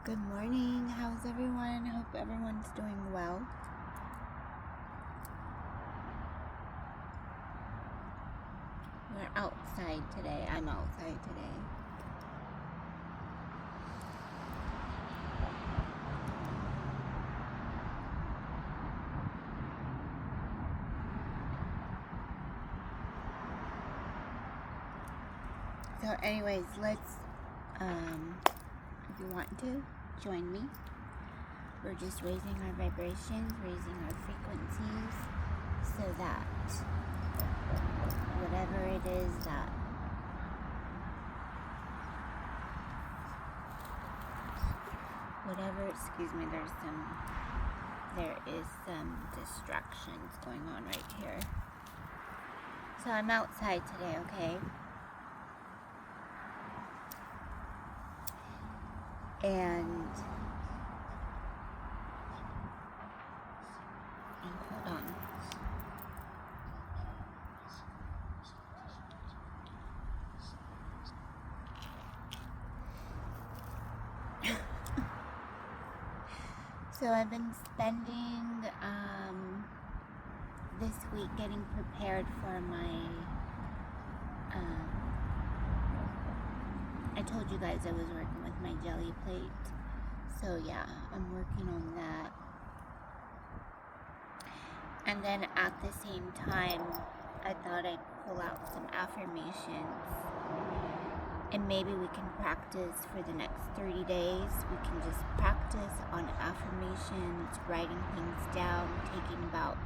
Good morning. How's everyone? Hope everyone's doing well. We're outside today. I'm outside today. So anyways, let's, if you want to, join me. We're just raising our vibrations, raising our frequencies, so that whatever it is that excuse me, there is some distractions going on right here. So I'm outside today, okay? And hold on. So I've been spending this week getting prepared for my I told you guys I was working with my jelly plate. So yeah, I'm working on that. And then at the same time, I thought I'd pull out some affirmations. And maybe we can practice for the next 30 days. We can just practice on affirmations, writing things down, taking about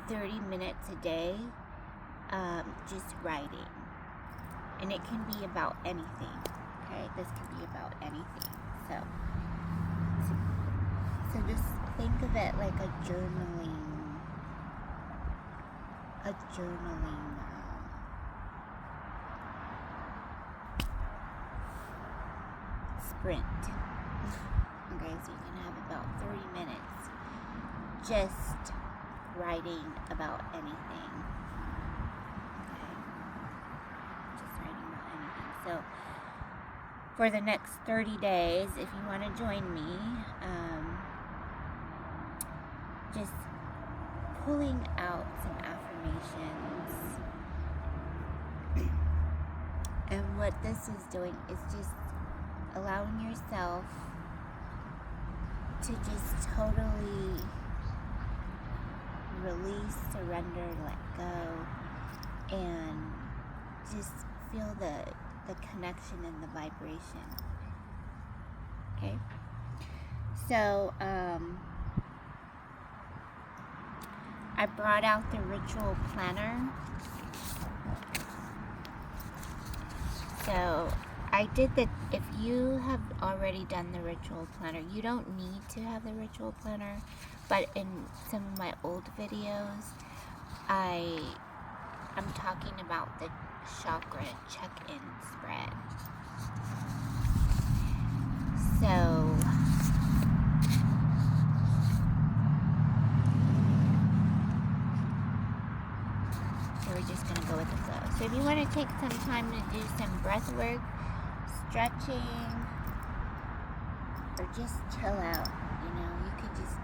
30 minutes a day, just writing. And it can be about anything, okay? This can be about anything. So just think of it like a journaling sprint. Okay, so you can have about 30 minutes just writing about anything. Okay, just writing about anything. So for the next 30 days, if you want to join me, just pulling out some affirmations. And what this is doing is just allowing yourself to just totally release, surrender, let go, and just feel the connection and the vibration. Okay? So, I brought out the ritual planner. So I did if you have already done the ritual planner, you don't need to have the ritual planner, but in some of my old videos, I'm talking about the chakra check-in spread. So we're just going to go with the flow. So if you want to take some time to do some breath work, stretching, or just chill out, you could just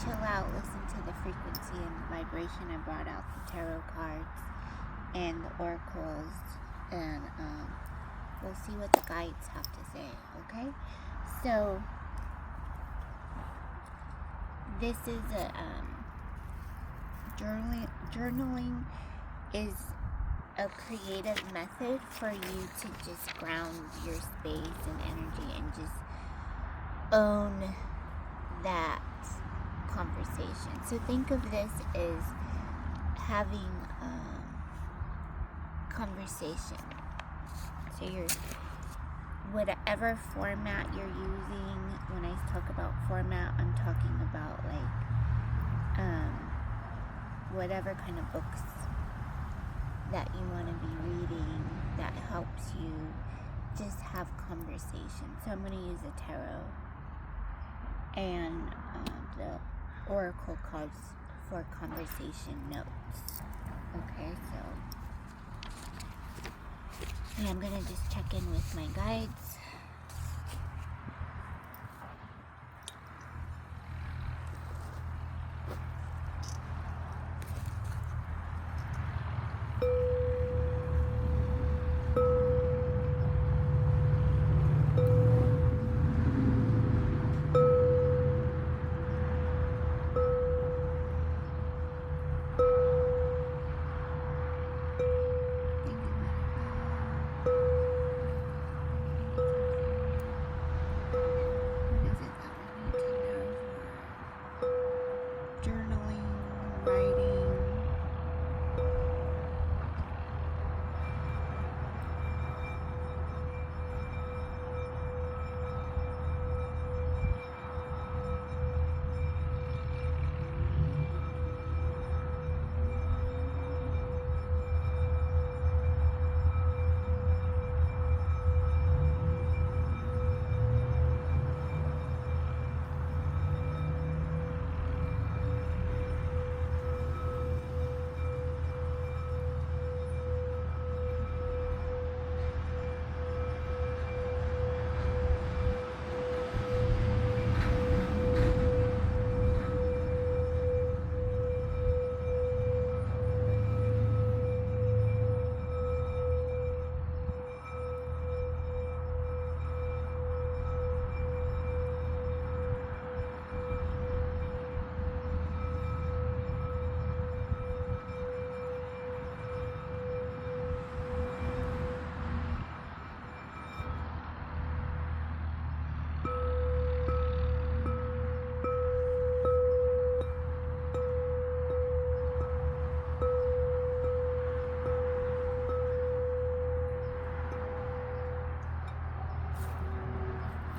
chill out, listen to the frequency and the vibration. I brought out the tarot cards and the oracles, and we'll see what the guides have to say, okay? So this is a journaling is a creative method for you to just ground your space and energy and just own that conversation. So think of this as having conversation. So whatever format you're using, when I talk about format, I'm talking about like whatever kind of books that you want to be reading that helps you just have conversation. So I'm going to use a tarot and the oracle cards for conversation notes. Okay, so yeah, I'm going to just check in with my guides.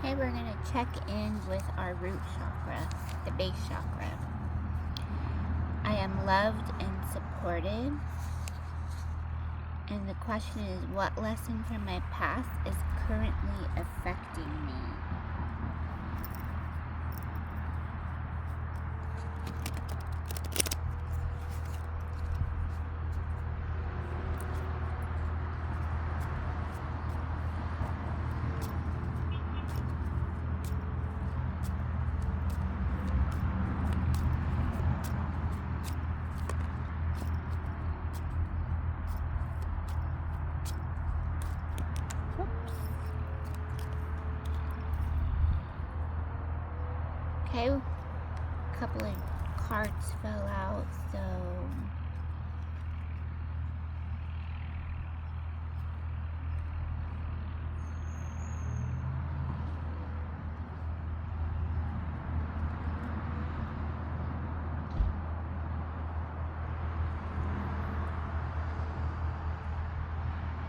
Okay, we're going to check in with our root chakra, the base chakra. I am loved and supported. And the question is, what lesson from my past is currently affecting me? Okay, a couple of cards fell out, so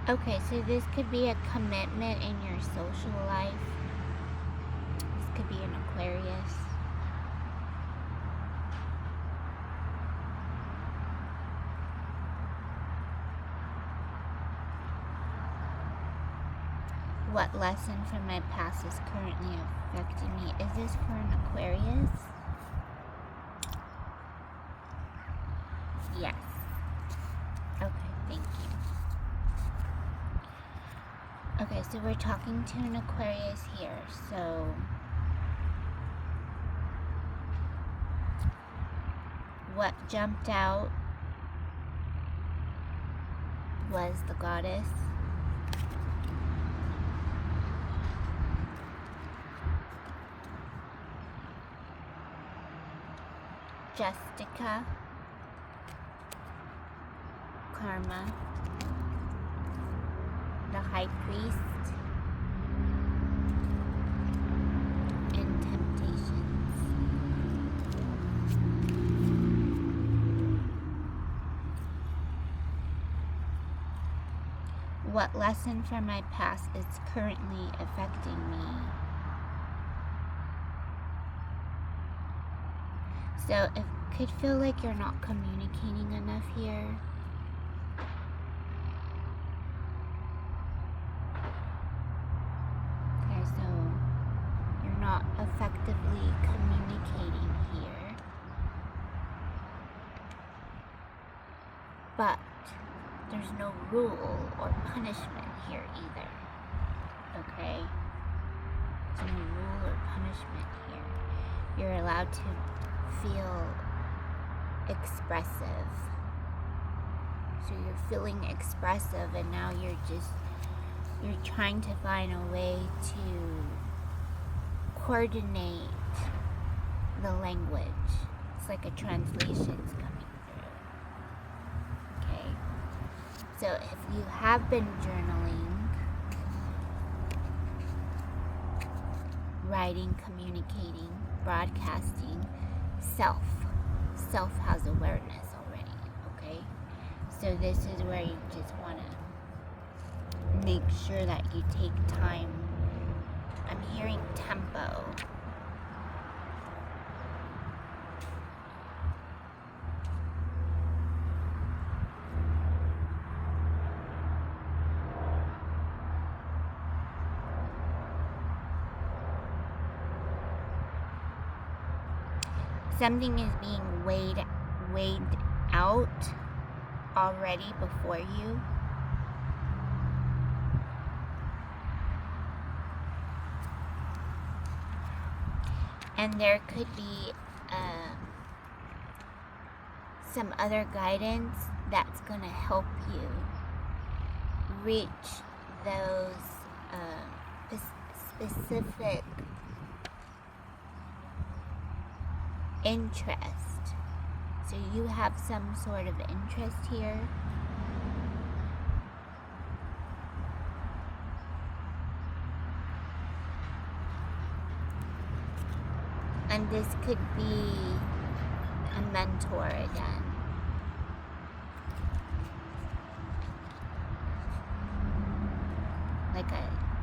okay, so this could be a commitment in your social life. This could be an Aquarius. What lesson from my past is currently affecting me? Is this for an Aquarius? Yes. Okay, thank you. Okay, so we're talking to an Aquarius here, so what jumped out was the goddess. Justica, Karma, the High Priest, and Temptations. What lesson from my past is currently affecting me? So it could feel like you're not communicating enough here. Okay, so you're not effectively communicating here. But there's no rule or punishment here either. Okay? There's no rule or punishment here. You're allowed to feel expressive. So you're feeling expressive, and now you're trying to find a way to coordinate the language. It's like a translation's coming through. Okay? So if you have been journaling, writing, communicating, broadcasting, self has awareness already, okay? So this is where you just want to make sure that you take time. I'm hearing tempo. Something is being weighed out already before you. And there could be some other guidance that's going to help you reach those specific interest. So you have some sort of interest here. And this could be a mentor again.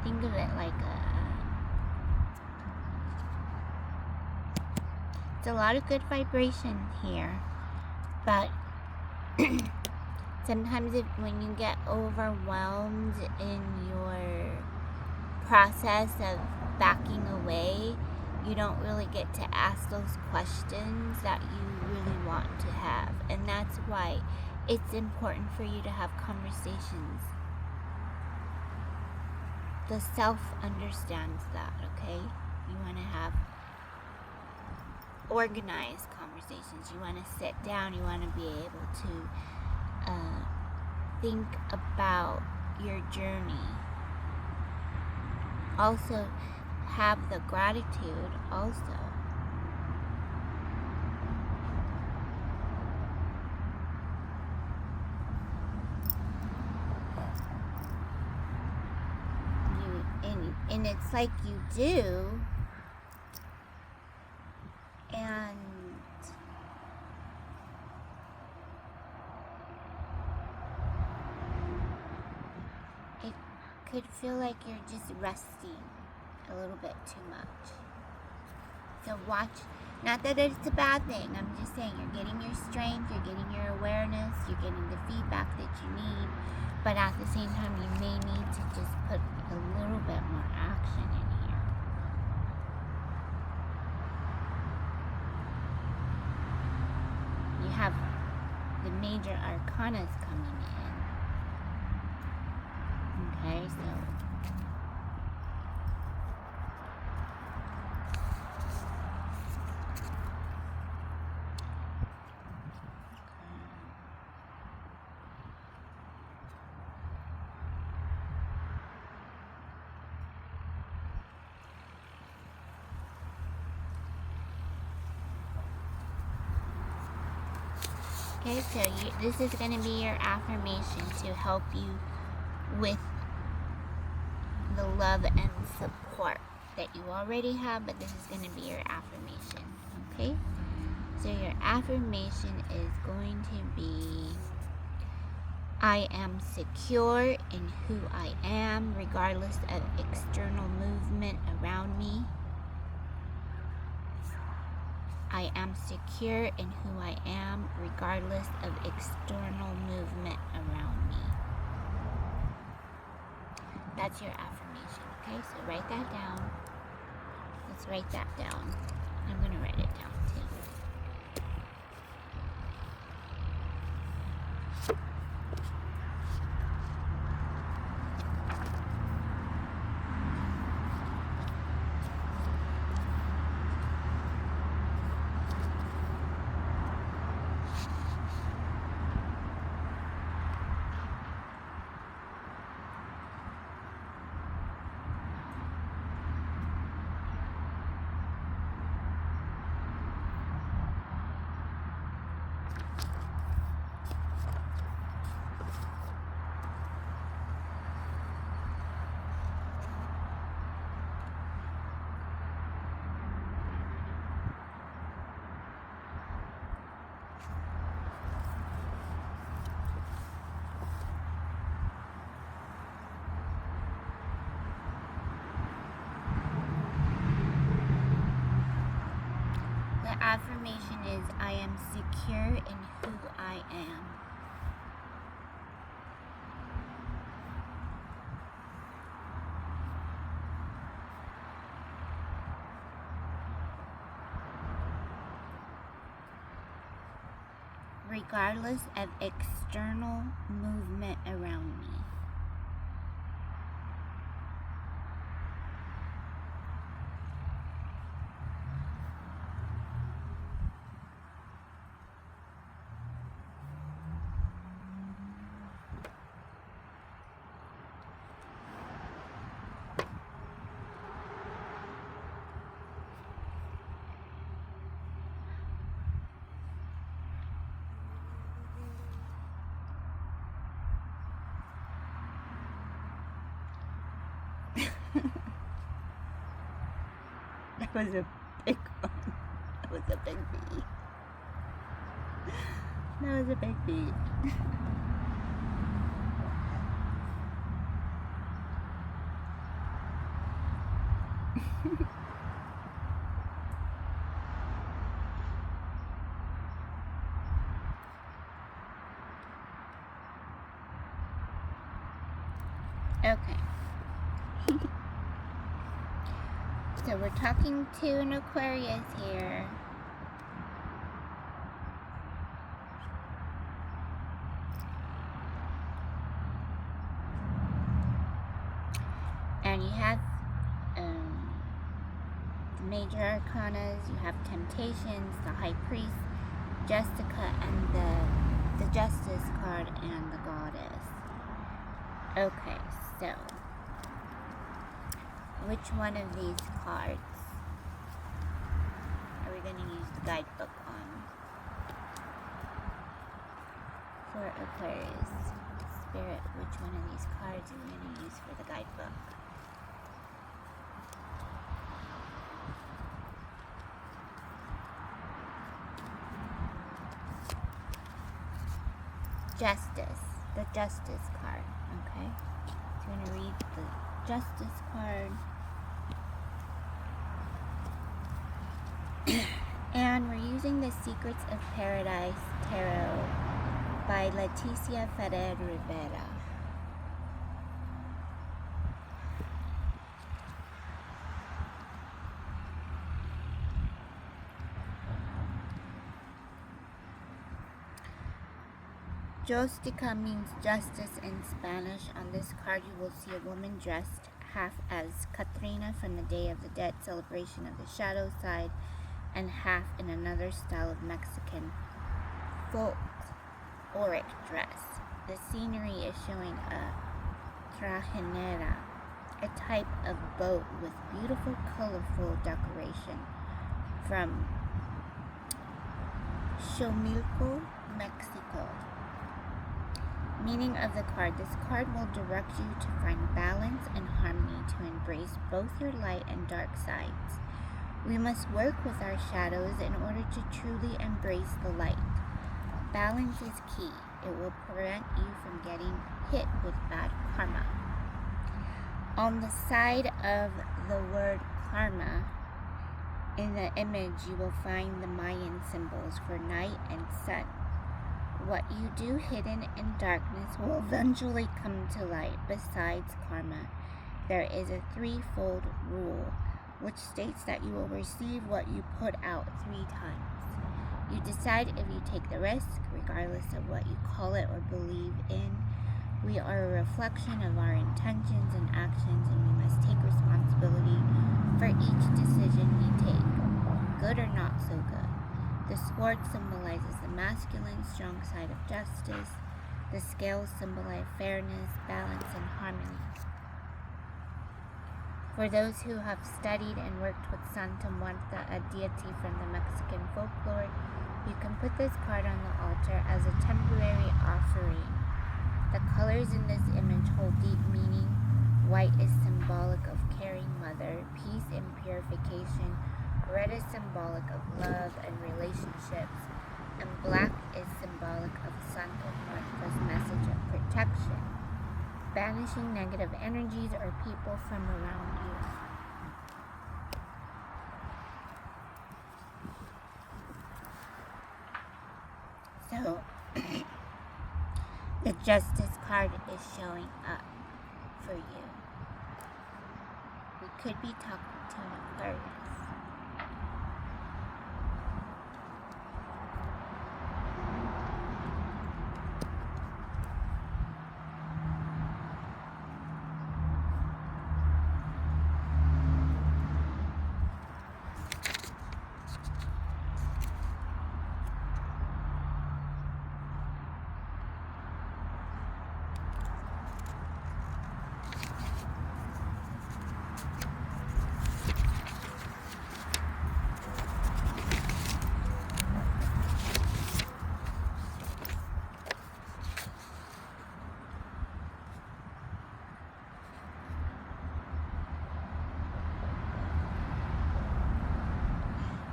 Think of it like It's a lot of good vibration here, but sometimes when you get overwhelmed in your process of backing away, you don't really get to ask those questions that you really want to have. And that's why it's important for you to have conversations. The self understands that, okay? You want to have organized conversations. You want to sit down. You want to be able to think about your journey. Also, have the gratitude also. And it's like you do, and it could feel like you're just resting a little bit too much. So watch, not that it's a bad thing, I'm just saying you're getting your strength, you're getting your awareness, you're getting the feedback that you need, but at the same time you may need to just put a little bit more action in here. You have the major arcanas coming in. Okay, so okay, so this is going to be your affirmation to help you with the love and support that you already have, but this is going to be your affirmation, okay? So your affirmation is going to be, I am secure in who I am, regardless of external movement around me. I am secure in who I am, regardless of external movement around me. That's your affirmation, okay? So write that down. Let's write that down. I'm going to write it down too. The affirmation is, I am secure in who I am. Regardless of external movement around me. That was a big one. That was a big bee. That was a big bee. So we're talking to an Aquarius here. And you have the major arcanas, you have Temptations, the High Priest, Jessica, and the Justice card, and the Goddess. Okay, so which one of these cards are we going to use the guidebook on? For Aquarius, Spirit, which one of these cards are we going to use for the guidebook? Justice, the Justice card, okay? So I'm going to read the Justice card. And we're using the Secrets of Paradise Tarot by Leticia Ferrer Rivera. Justica means justice in Spanish. On this card you will see a woman dressed half as Catrina from the Day of the Dead celebration of the shadow side, and half in another style of Mexican folkloric dress. The scenery is showing a trajinera, a type of boat with beautiful, colorful decoration from Xomilco, Mexico. Meaning of the card: this card will direct you to find balance and harmony, to embrace both your light and dark sides. We must work with our shadows in order to truly embrace the light. Balance is key. It will prevent you from getting hit with bad karma. On the side of the word karma, in the image, you will find the Mayan symbols for night and sun. What you do hidden in darkness will eventually come to light. Besides karma, there is a threefold rule, which states that you will receive what you put out 3 times. You decide if you take the risk, regardless of what you call it or believe in. We are a reflection of our intentions and actions, and we must take responsibility for each decision we take, good or not so good. The sword symbolizes the masculine, strong side of justice. The scales symbolize fairness, balance, and harmony. For those who have studied and worked with Santa Muerta, a deity from the Mexican folklore, you can put this card on the altar as a temporary offering. The colors in this image hold deep meaning. White is symbolic of caring mother, peace and purification. Red is symbolic of love and relationships, and black is symbolic of Santa Muerta's message of protection, banishing negative energies or people from around you. So, the Justice card is showing up for you. We could be talking to an Aquarius.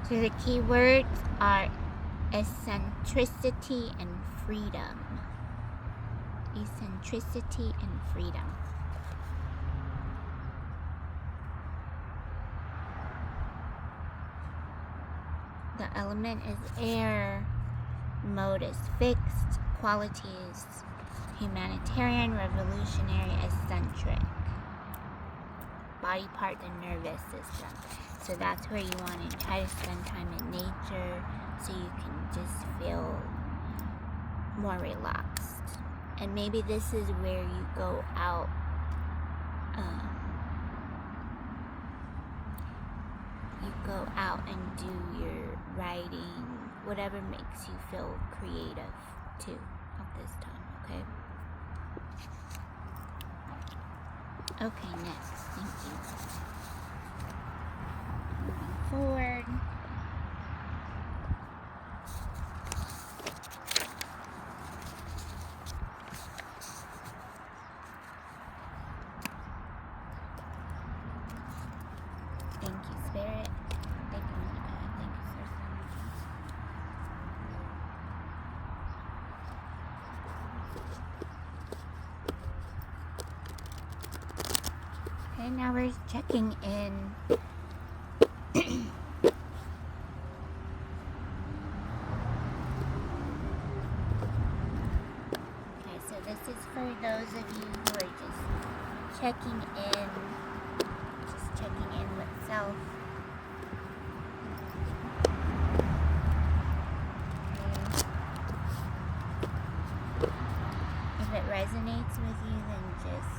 So the key words are eccentricity and freedom. Eccentricity and freedom. The element is air. Mode is fixed. Qualities: humanitarian, revolutionary, eccentric. body part, the nervous system. So that's where you want to try to spend time in nature so you can just feel more relaxed. And maybe this is where you go out and do your writing, whatever makes you feel creative too at this time, okay? Okay, next. Thank you. Moving forward. Thank you, Spirit. Thank you, Monica. Thank you, Source Energy. Okay, now we're checking in. Okay, so this is for those of you who are just checking in with self. Okay. If it resonates with you, then just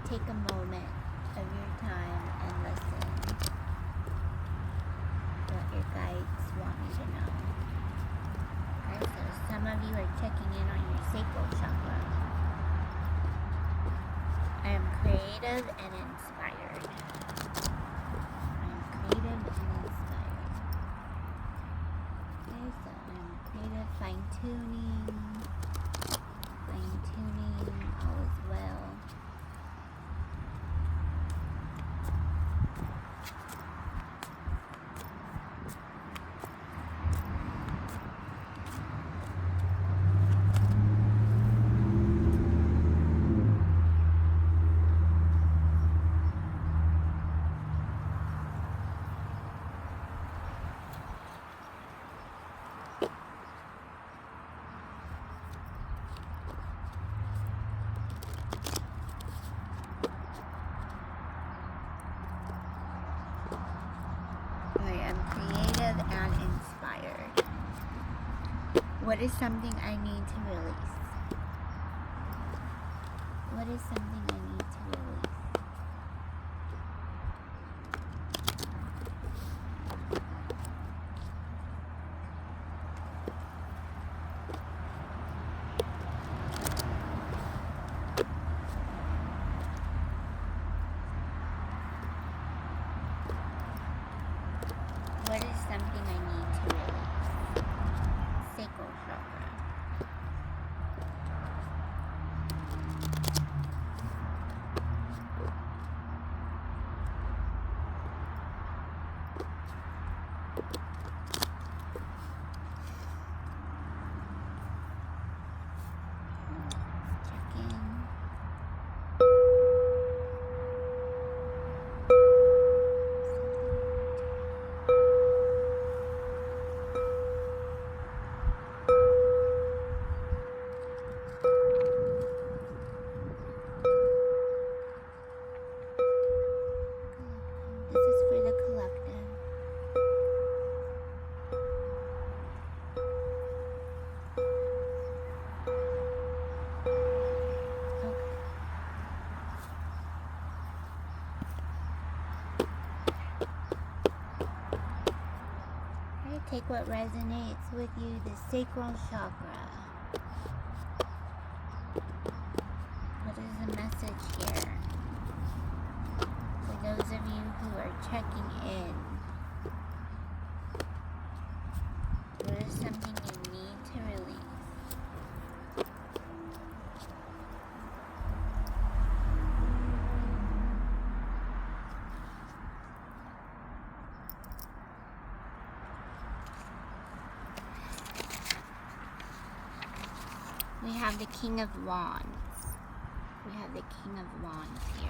take a moment of your time and listen to what your guides want you to know. Okay, so some of you are checking in on your sacral chakra. I am creative and inspired. I am creative and inspired. Okay, so I am creative, fine-tuning, all is well. I am creative and inspired. What is something I need to release? What is something I need to release? What is something I need to release? Sacral chakra. Check in. This is for the collective. Okay, take what resonates with you, the sacral chakra. What is the message here? For those of you who are checking in, what is something you need to release? We have the King of Wands. We have the King of Wands here.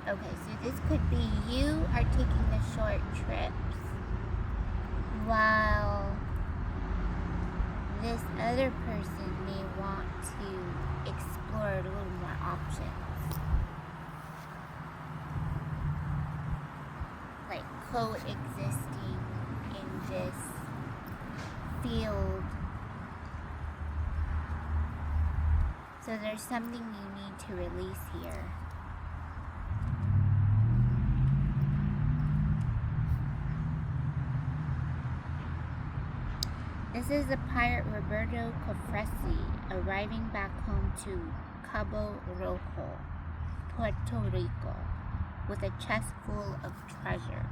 Okay, so this could be you are taking the short trips while this other person may want to explore a little more options. Like coexisting in this field. So there's something you need to release here. This is the pirate Roberto Cofresi arriving back home to Cabo Rojo, Puerto Rico, with a chest full of treasure.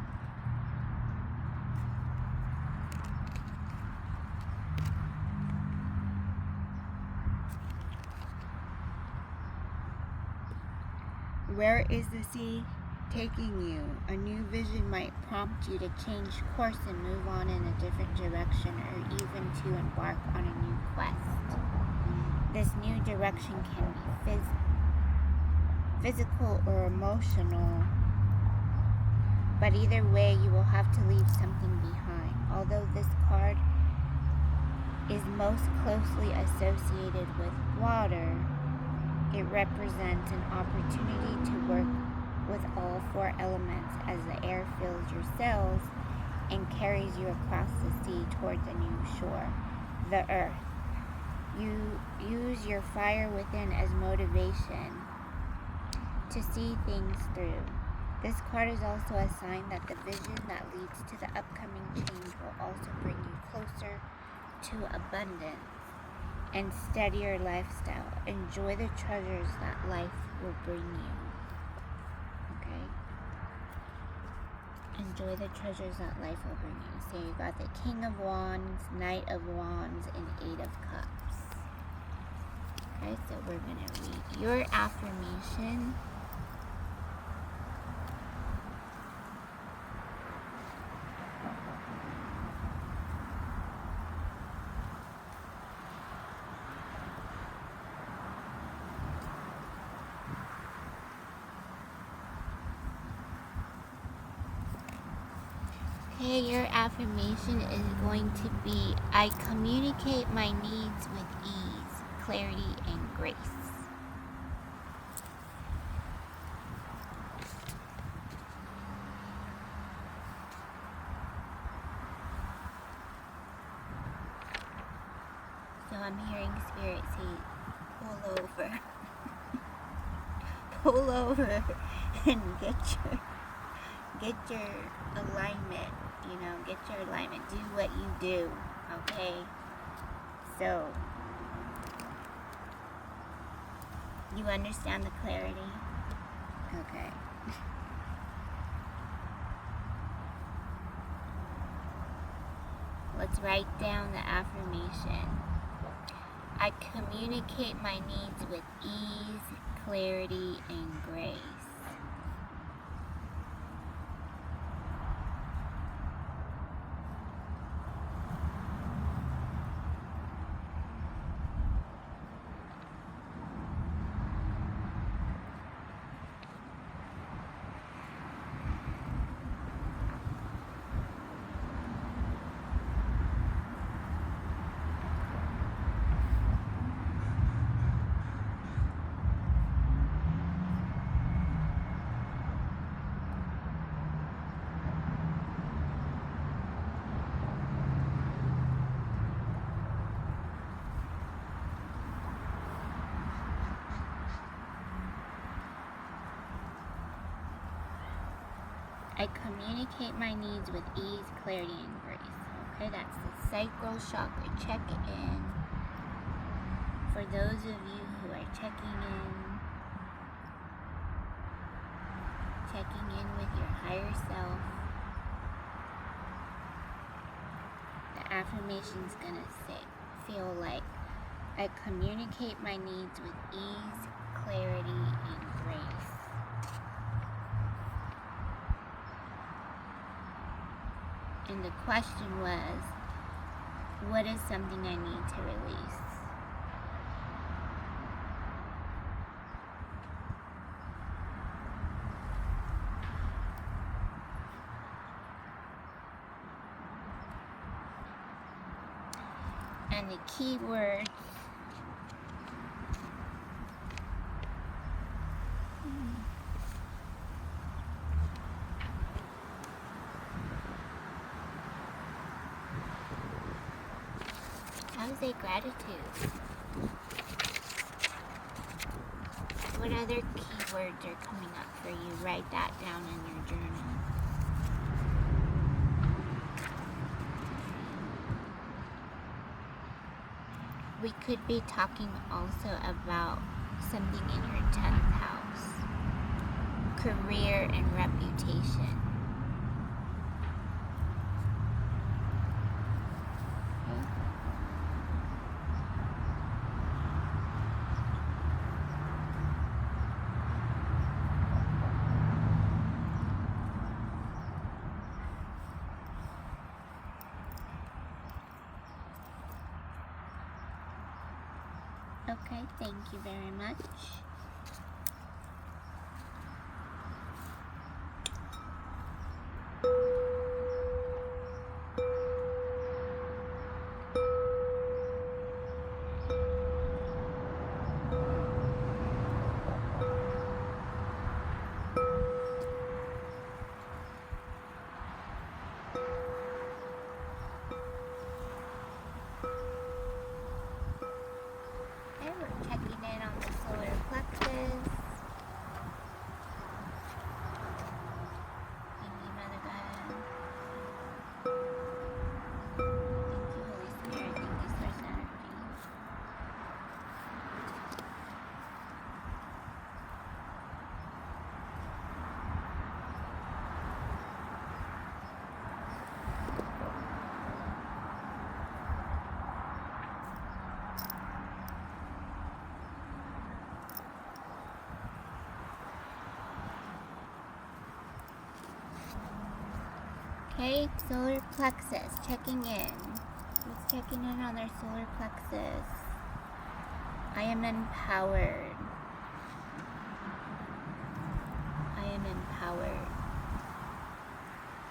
Where is the sea taking you? A new vision might prompt you to change course and move on in a different direction, or even to embark on a new quest. This new direction can be physical or emotional, but either way you will have to leave something behind. Although this card is most closely associated with water, it represents an opportunity to work with all four elements as the air fills your sails and carries you across the sea towards a new shore, the earth. You use your fire within as motivation to see things through. This card is also a sign that the vision that leads to the upcoming change will also bring you closer to abundance and steadier lifestyle. Enjoy the treasures that life will bring you. Okay? Enjoy the treasures that life will bring you. So you got the King of Wands, Knight of Wands, and Eight of Cups. Okay, so we're going to read your affirmation. Okay, your affirmation is going to be, I communicate my needs with ease, clarity, and grace. So I'm hearing Spirit say, pull over. Pull over and get your alignment. You know, get your alignment. Do what you do, okay? So, you understand the clarity? Okay. Let's write down the affirmation. I communicate my needs with ease, clarity, and grace. I communicate my needs with ease, clarity, and grace. Okay, that's the sacral chakra check-in. For those of you who are checking in with your higher self, the affirmation's gonna feel like, I communicate my needs with ease, clarity, and grace. And the question was, what is something I need to release? and the keywords. How's a gratitude? What other keywords are coming up for you? Write that down in your journal. We could be talking also about something in your 10th house. Career and reputation. Okay, thank you very much. Okay, solar plexus, checking in. Who's checking in on their solar plexus? I am empowered. I am empowered.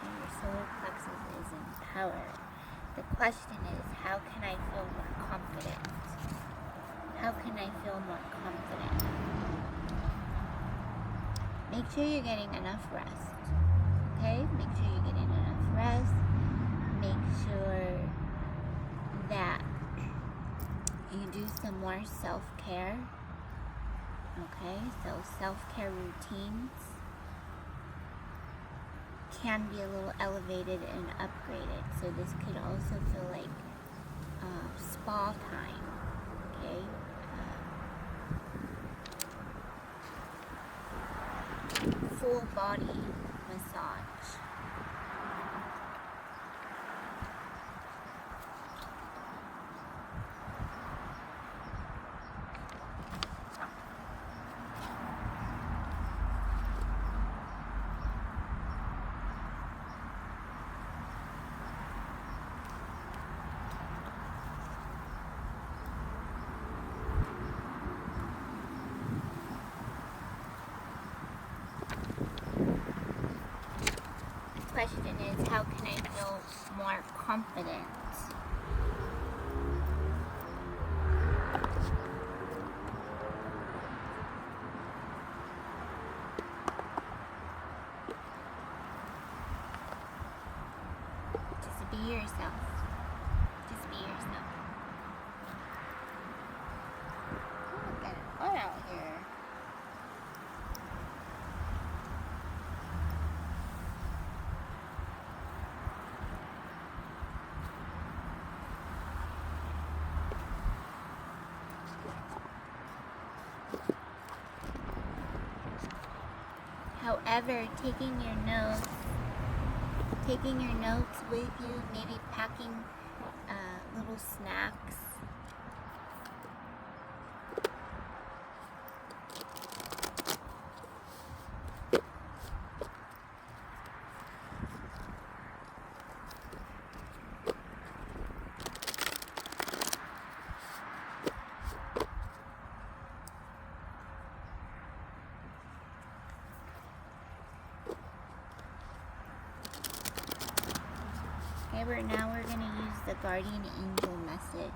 And your solar plexus is empowered. The question is, how can I feel more confident? How can I feel more confident? Make sure you're getting enough rest. Okay? Make sure you're getting enough rest. Make sure that you do some more self-care. Okay? So self-care routines can be a little elevated and upgraded. So this could also feel like spa time. Okay? Full body massage. Question is, how can I feel more confident? Just be yourself. Just be yourself. Oh, got it hot out here. However, taking your notes with you, maybe packing little snacks. now we're going to use the guardian angel message.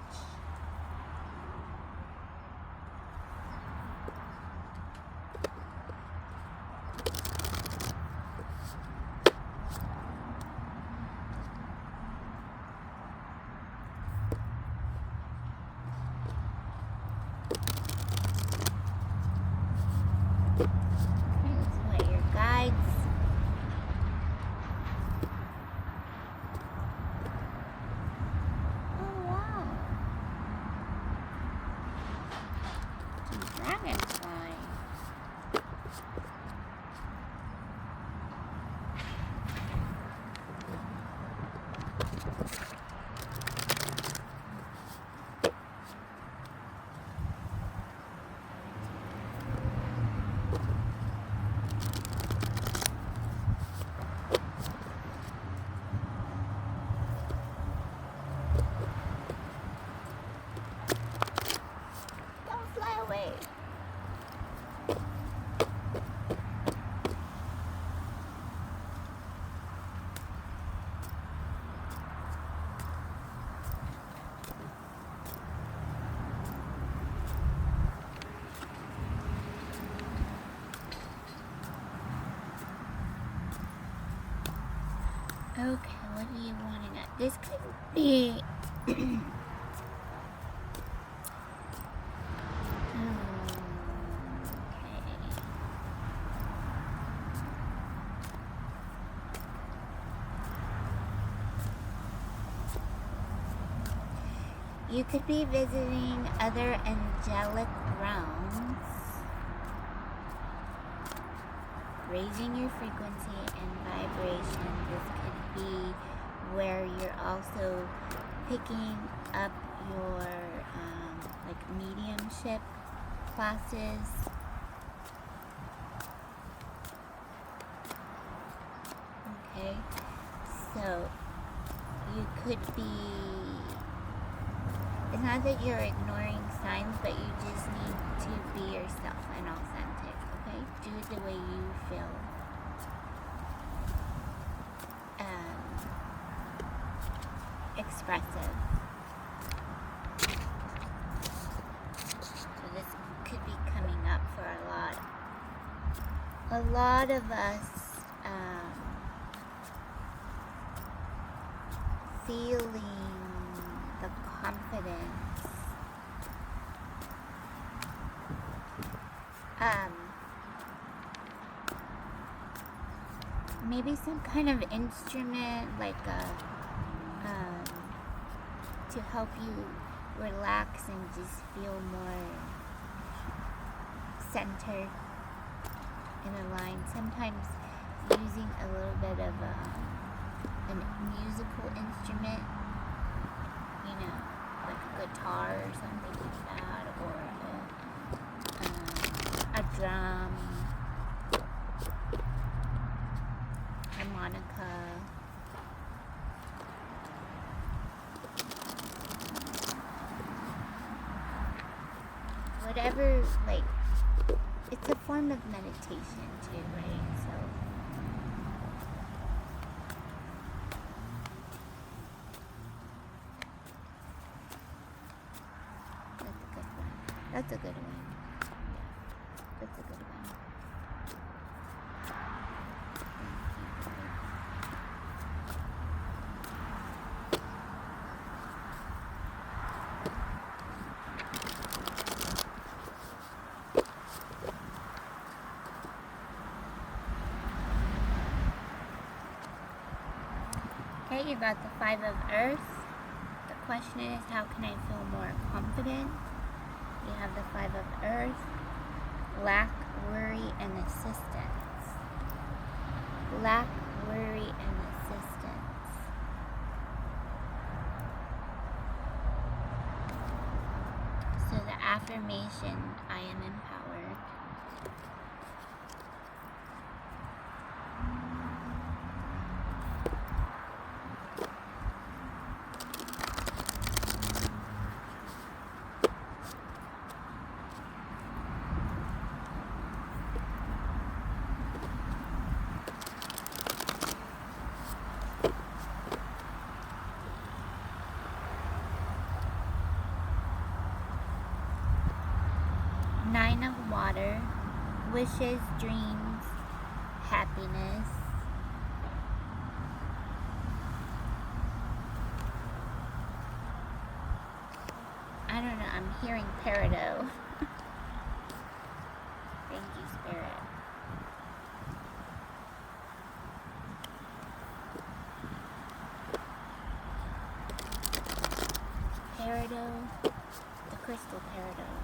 Okay, what are you wanting at? This could be... okay. You could be visiting other angelic realms, raising your frequency and vibration. This could be where you're also picking up your like mediumship classes. Okay, so you could be, it's not that you're ignoring signs, but you just need to be yourself and authentic, okay? Do it the way you feel. Expressive. So this could be coming up for a lot of us, feeling the confidence, maybe some kind of instrument, like a to help you relax and just feel more centered and aligned. Sometimes using a little bit of a musical instrument, you know, like a guitar or something like that, or a drum, harmonica. Whatever, like, it's a form of meditation too, right? So that's a good one. That's a good one. Okay, you got the 5 of Earth. The question is, how can I feel more confident? You have the 5 of Earth, lack, worry, and assistance. Lack, worry, and assistance. So the affirmation, I am empowered. Nine of Water, wishes, dreams, happiness. I don't know, I'm hearing Peridot. Thank you, Spirit. Peridot, the crystal Peridot.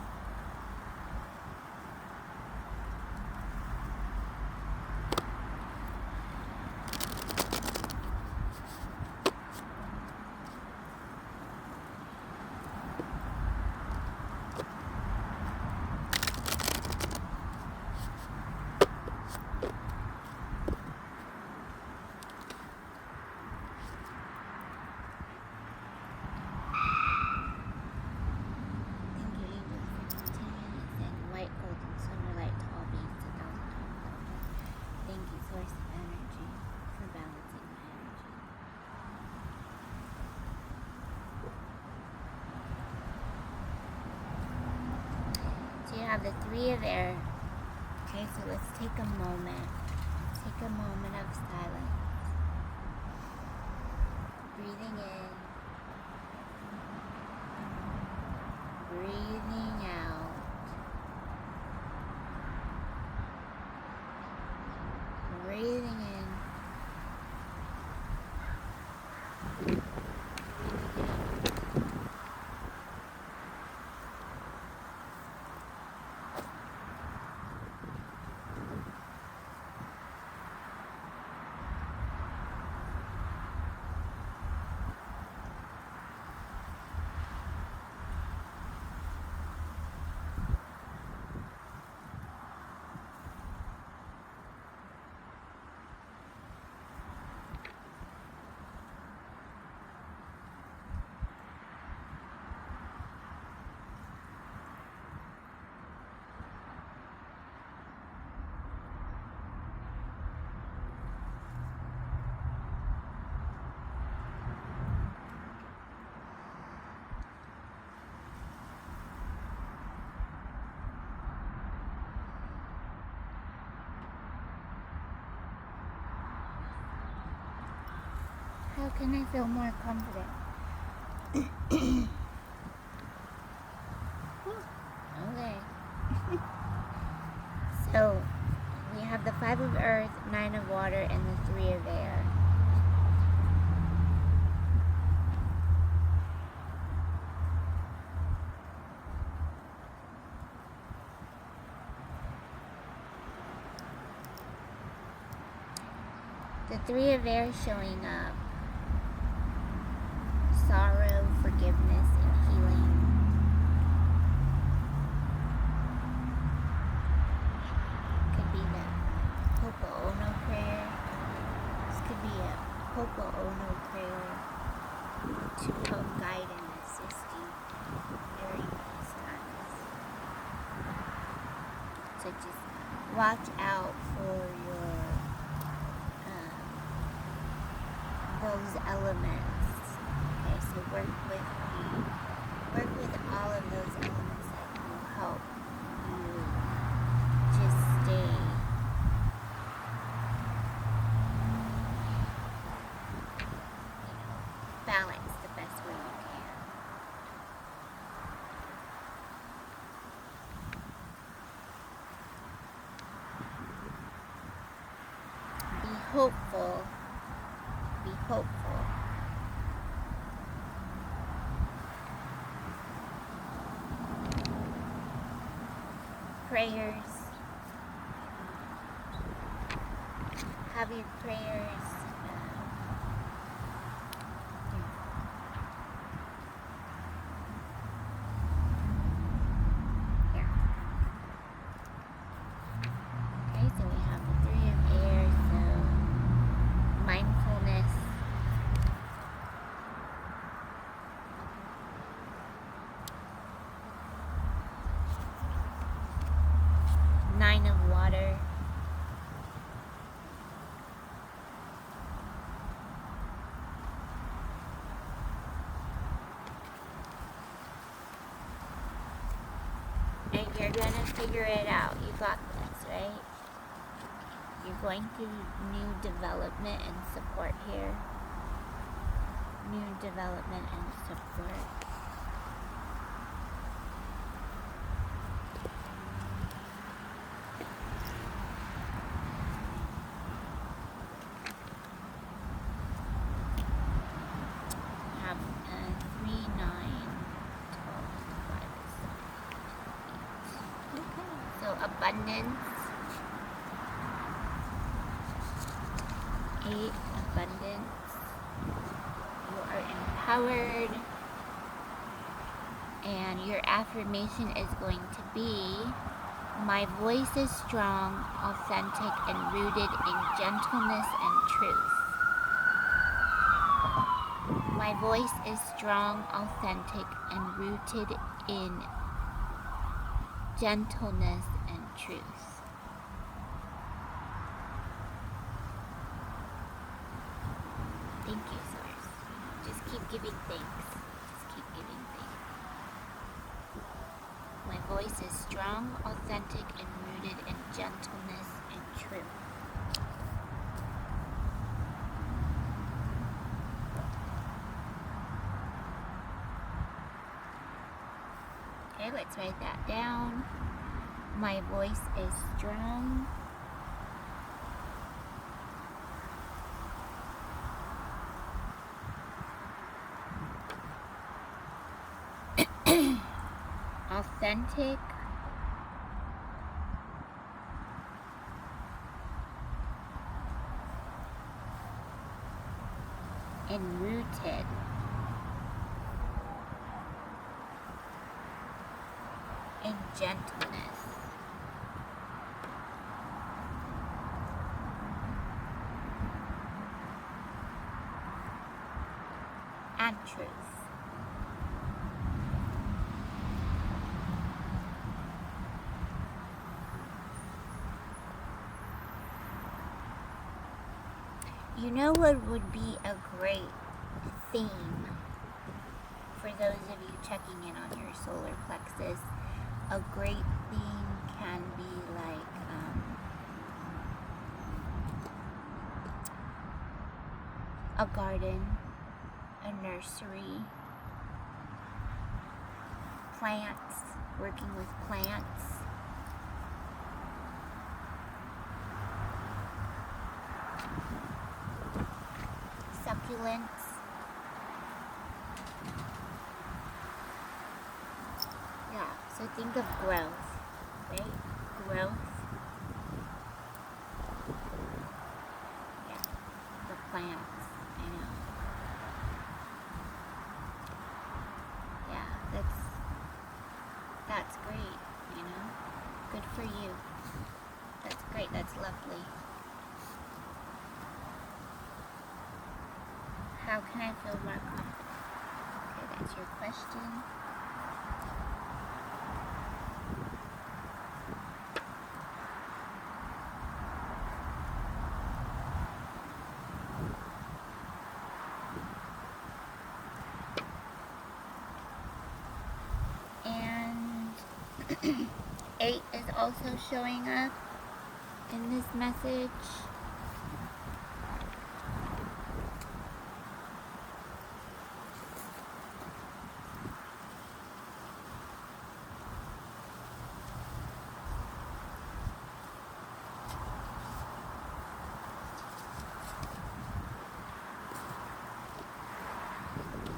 Have the Three of Air. Okay, so let's take a moment. Take a moment of silence. Breathing in. Breathing out. Breathing in. How can I feel more confident? Okay. So, we have the Five of Earth, Nine of Water, and the Three of Air. The Three of Air showing up. Sorrow, forgiveness, and healing. Could be the Ho'oponopono prayer. This could be a Ho'oponopono prayer to help guide and assist you during these times. So just watch out for your those elements. So work with all of those elements that will help you just stay balanced the best way you can. Be hopeful. Be hopeful. Prayers. Have your prayers here. Okay, so we have the Three of Air, so mindfulness. Nine of Water. And you're going to figure it out. You got this, right? You're going through new development and support here. New development and support. Have 3, 9, 12, 5, 7, 8. Okay. So abundance. 8, abundance. You are empowered. And your affirmation is going to be, my voice is strong, authentic, and rooted in gentleness and truth. My voice is strong, authentic, and rooted in gentleness and truth. Thank you, Source. Just keep giving thanks. Just keep giving thanks. My voice is strong, authentic, and rooted in gentleness and truth. Okay, let's write that down. My voice is strong. Authentic. And rooted. In gentleness. And truth. You know what would be a great theme for those of you checking in on your solar plexus? A great theme can be like a garden, a nursery, plants, working with plants. Succulents. Yeah, so think of growth, right? Growth. Yeah, the plants, I know. Yeah, that's great, you know? Good for you. That's great, that's lovely. How can I feel more confident? Okay, that's your question. And 8 is also showing up in this message.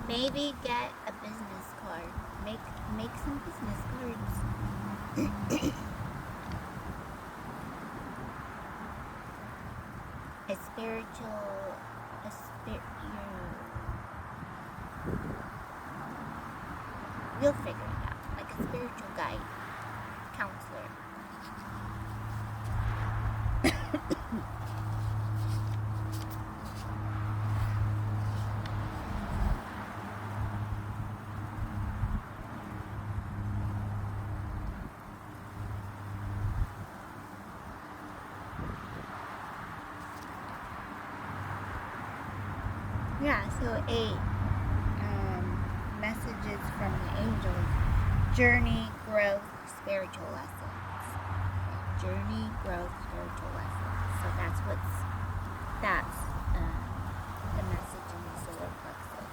Maybe get a business card. Make some business cards. A spiritual, you'll figure it out. Like a spiritual guide, counselor. Yeah, so 8 messages from the angels. Journey, growth, spiritual lessons. Journey, growth, spiritual lessons. So that's the message in the solar plexus.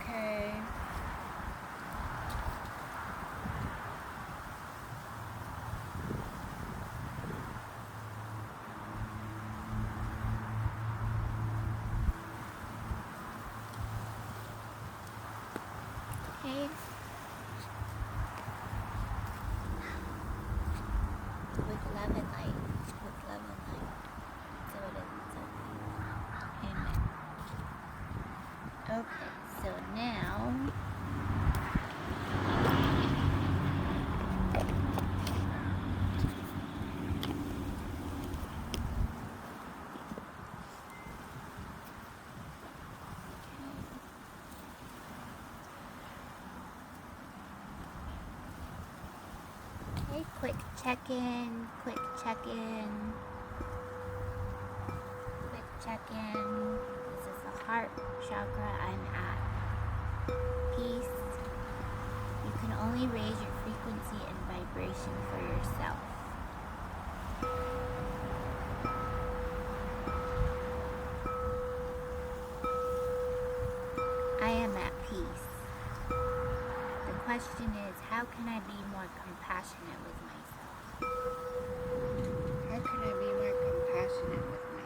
Okay. Okay. With love and light. With love and light. So it is. Amen. Okay, so now quick check-in. This is the heart chakra. I'm at peace. You can only raise your frequency and vibration for yourself. I am at peace. The question is, how can I be more compassionate with myself? How can I be more compassionate with myself?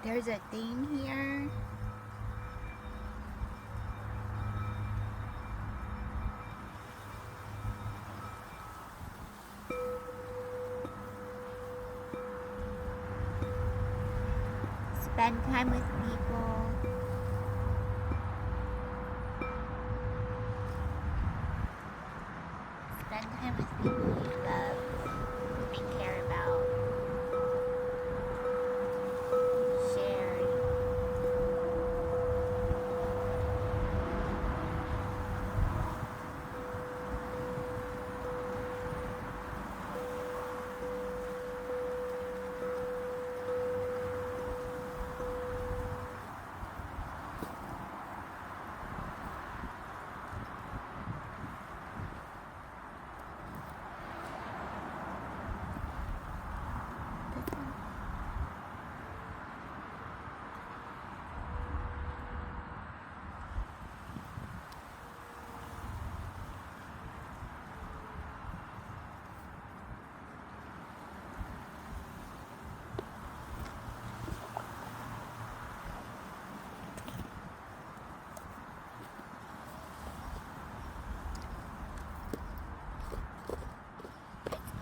There's a theme here. Spend time with people. Spend time with people you love, you care about. Share.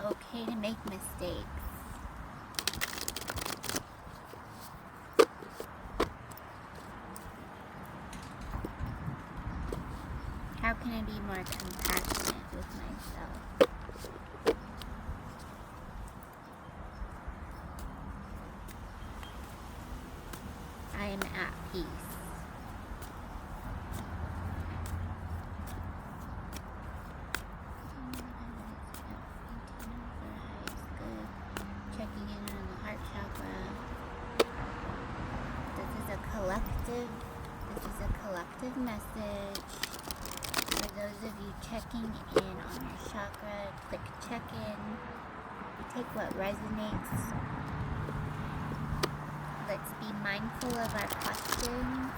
Okay to make mistakes. How can I be more compassionate with myself? I am at peace. Checking in on the heart chakra. This is a collective message. For those of you checking in on your chakra, click check-in. Take what resonates. Let's be mindful of our questions.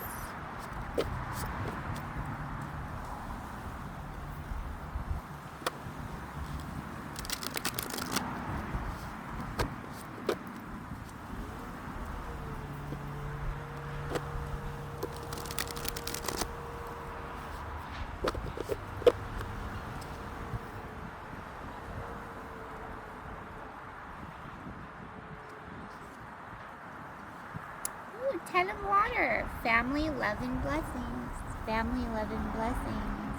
Ten of Water. Family, love, and blessings. Family, love, and blessings.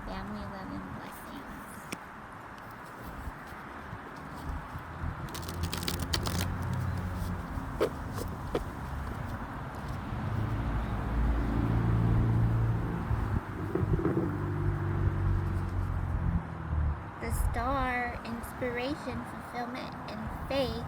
Family, love, and blessings. The Star, inspiration, fulfillment, and faith.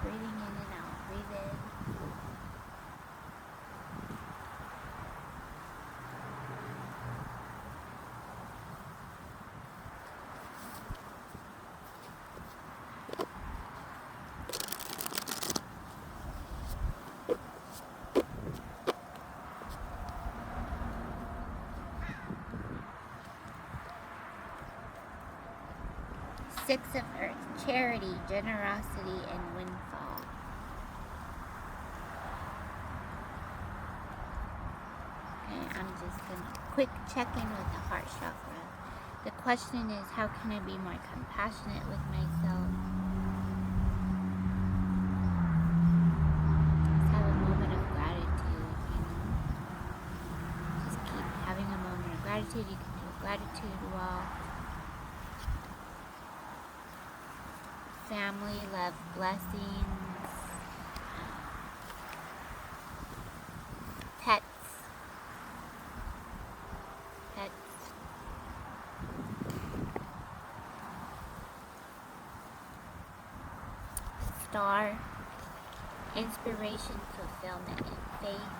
Breathing in and out. Breathe in. Six of Earth, charity, generosity, and windfall. Okay, I'm just going to quick check in with the heart chakra. The question is, how can I be more compassionate with myself? Just have a moment of gratitude, you know. Just keep having a moment of gratitude. You can do a gratitude wall. Family, love, blessings, pets, Star, inspiration, fulfillment, and faith.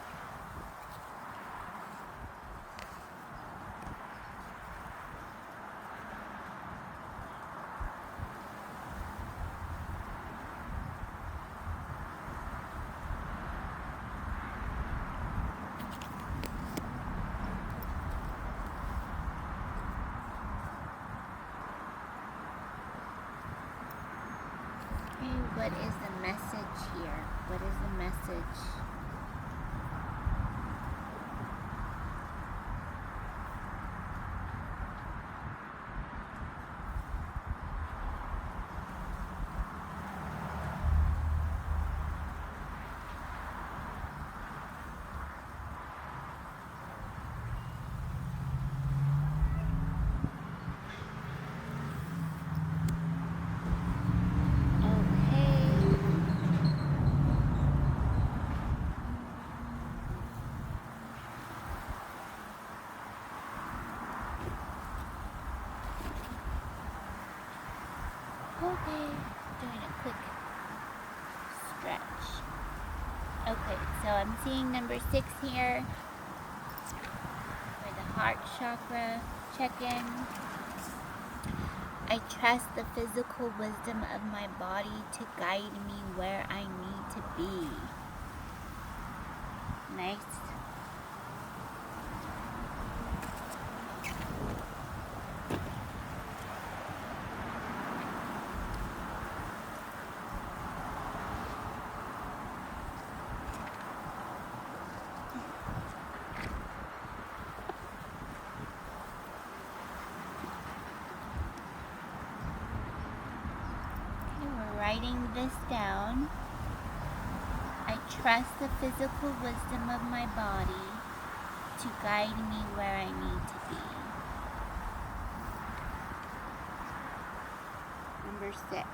What is the message here? What is the message? Okay, doing a quick stretch. Okay, so I'm seeing number 6 here for the heart chakra check-in. I trust the physical wisdom of my body to guide me where I need to be. Nice. Writing this down. I trust the physical wisdom of my body to guide me where I need to be. Number 6.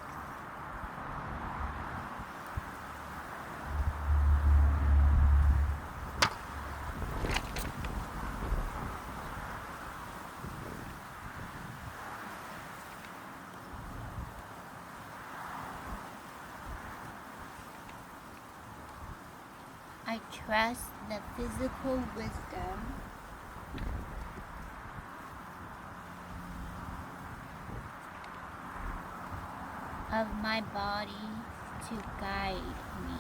I trust the physical wisdom of my body to guide me.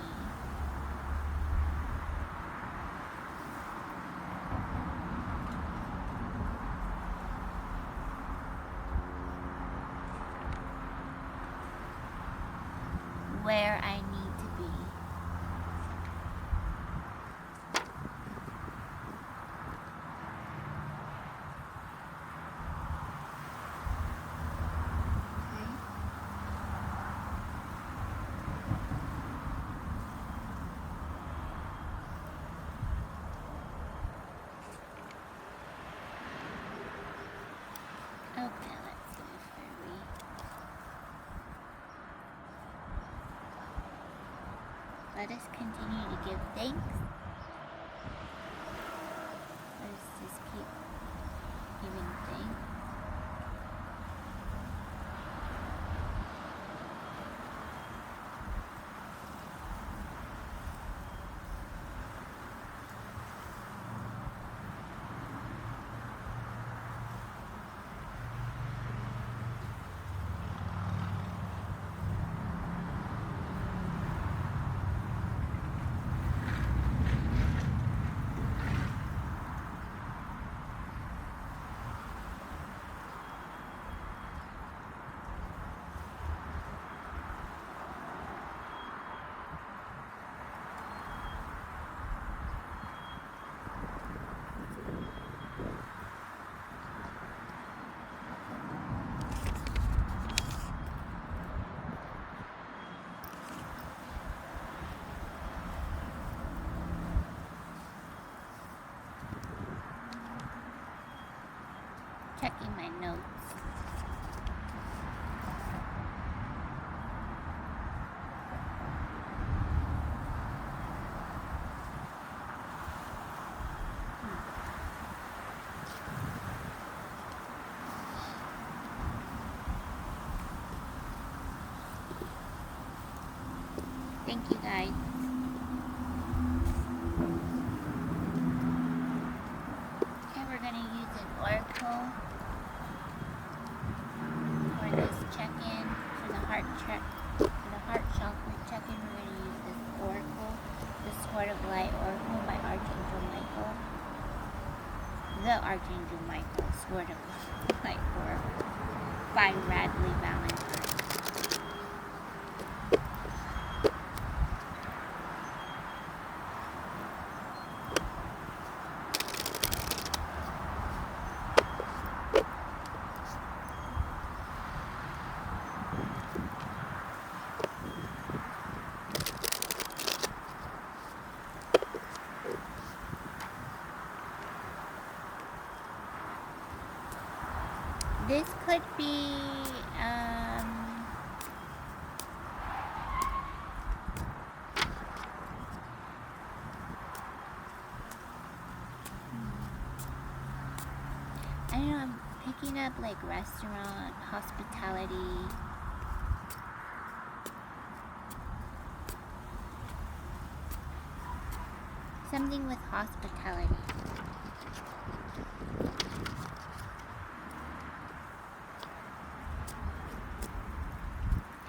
Where I need to be. Okay, let's see where we. Let us continue to give thanks. Let us just keep giving thanks. Checking my notes. Thank you guys. Okay, we're going to use an oracle for this check-in, for the heart chakra check-in. We're going to use this oracle, the Sword of Light oracle by Archangel Michael. The Archangel Michael, Sword of Light oracle by Radley Valentine. This could be, I don't know, I'm picking up like restaurant, hospitality. Something with hospitality.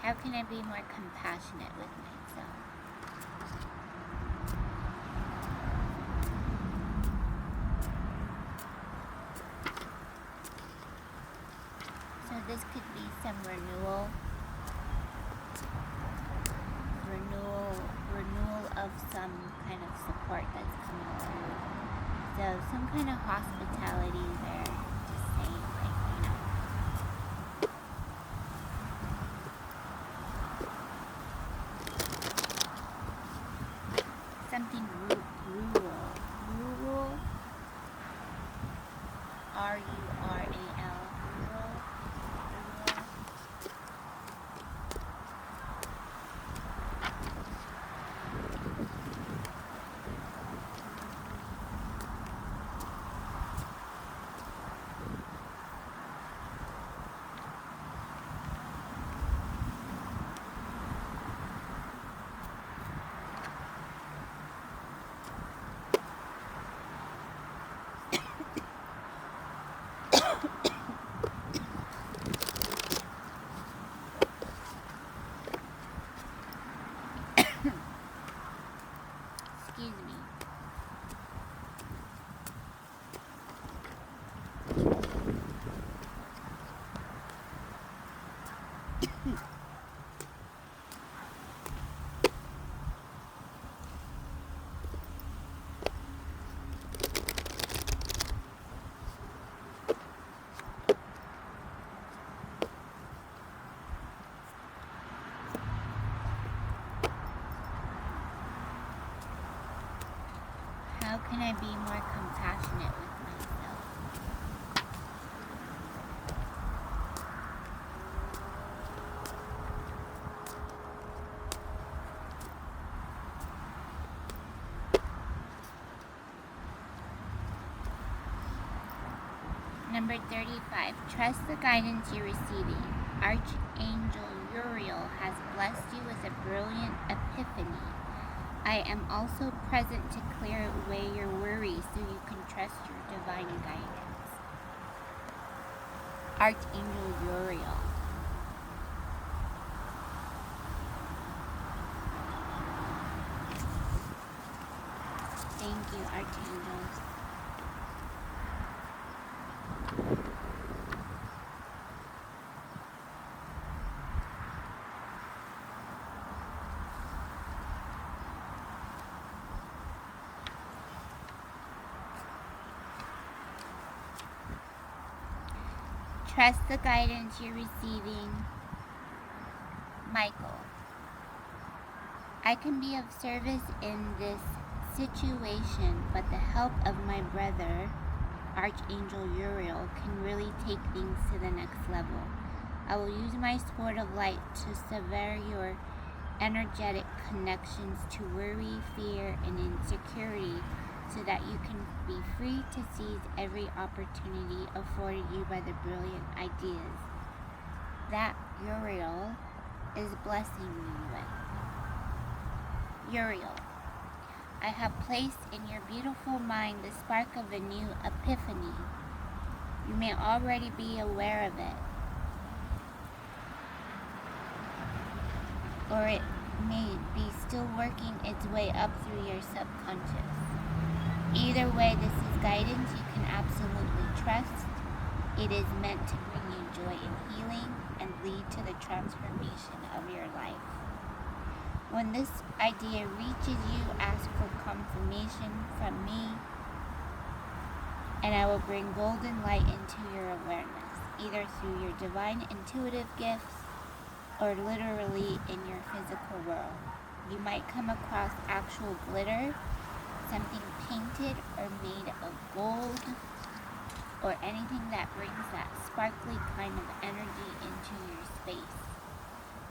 How can I be more compassionate with myself? So this could be some renewal of some kind of support that's coming through. So some kind of hospitality there, just saying, like, you know. Something rural. R-U-R-A-L. Rural. How can I be more compassionate with myself? Number 35. Trust the guidance you're receiving. Archangel Uriel has blessed you with a brilliant epiphany. I am also present to clear away your worries so you can trust your divine guidance. Archangel Uriel. Thank you, Archangels. Trust the guidance you're receiving. Michael. I can be of service in this situation, but the help of my brother, Archangel Uriel, can really take things to the next level. I will use my sword of light to sever your energetic connections to worry, fear, and insecurity so that you can be free to seize every opportunity afforded you by the brilliant ideas that Uriel is blessing you with. Uriel, I have placed in your beautiful mind the spark of a new epiphany. You may already be aware of it, or it may be still working its way up through your subconscious. Either way, this is guidance you can absolutely trust. It is meant to bring you joy and healing and lead to the transformation of your life. When this idea reaches you, ask for confirmation from me, and I will bring golden light into your awareness, either through your divine intuitive gifts or literally in your physical world. You might come across actual glitter, something painted or made of gold, or anything that brings that sparkly kind of energy into your space.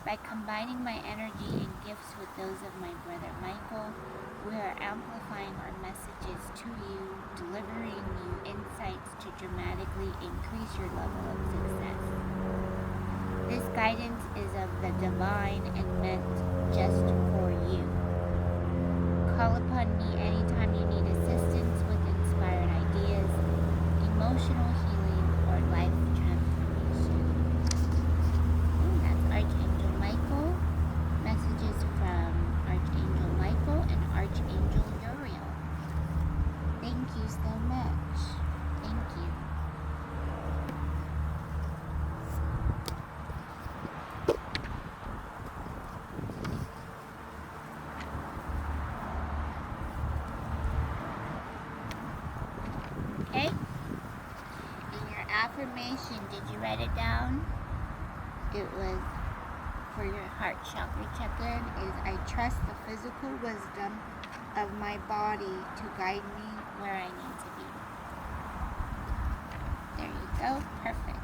By combining my energy and gifts with those of my brother Michael, we are amplifying our messages to you, delivering you insights to dramatically increase your level of success. This guidance is of the divine and meant just for you. Call upon me anytime you need assistance with inspired ideas, emotional healing, or life transformation. And that's Archangel Michael. Messages from Archangel Michael and Archangel Uriel. Thank you so much. Thank you. Okay? And your affirmation, did you write it down? It was for your heart chakra check-in is I trust the physical wisdom of my body to guide me where I need to be. There you go. Perfect.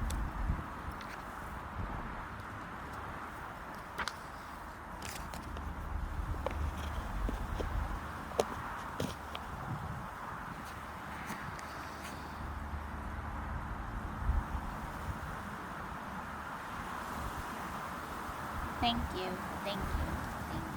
Thank you. Thank you. Thank you.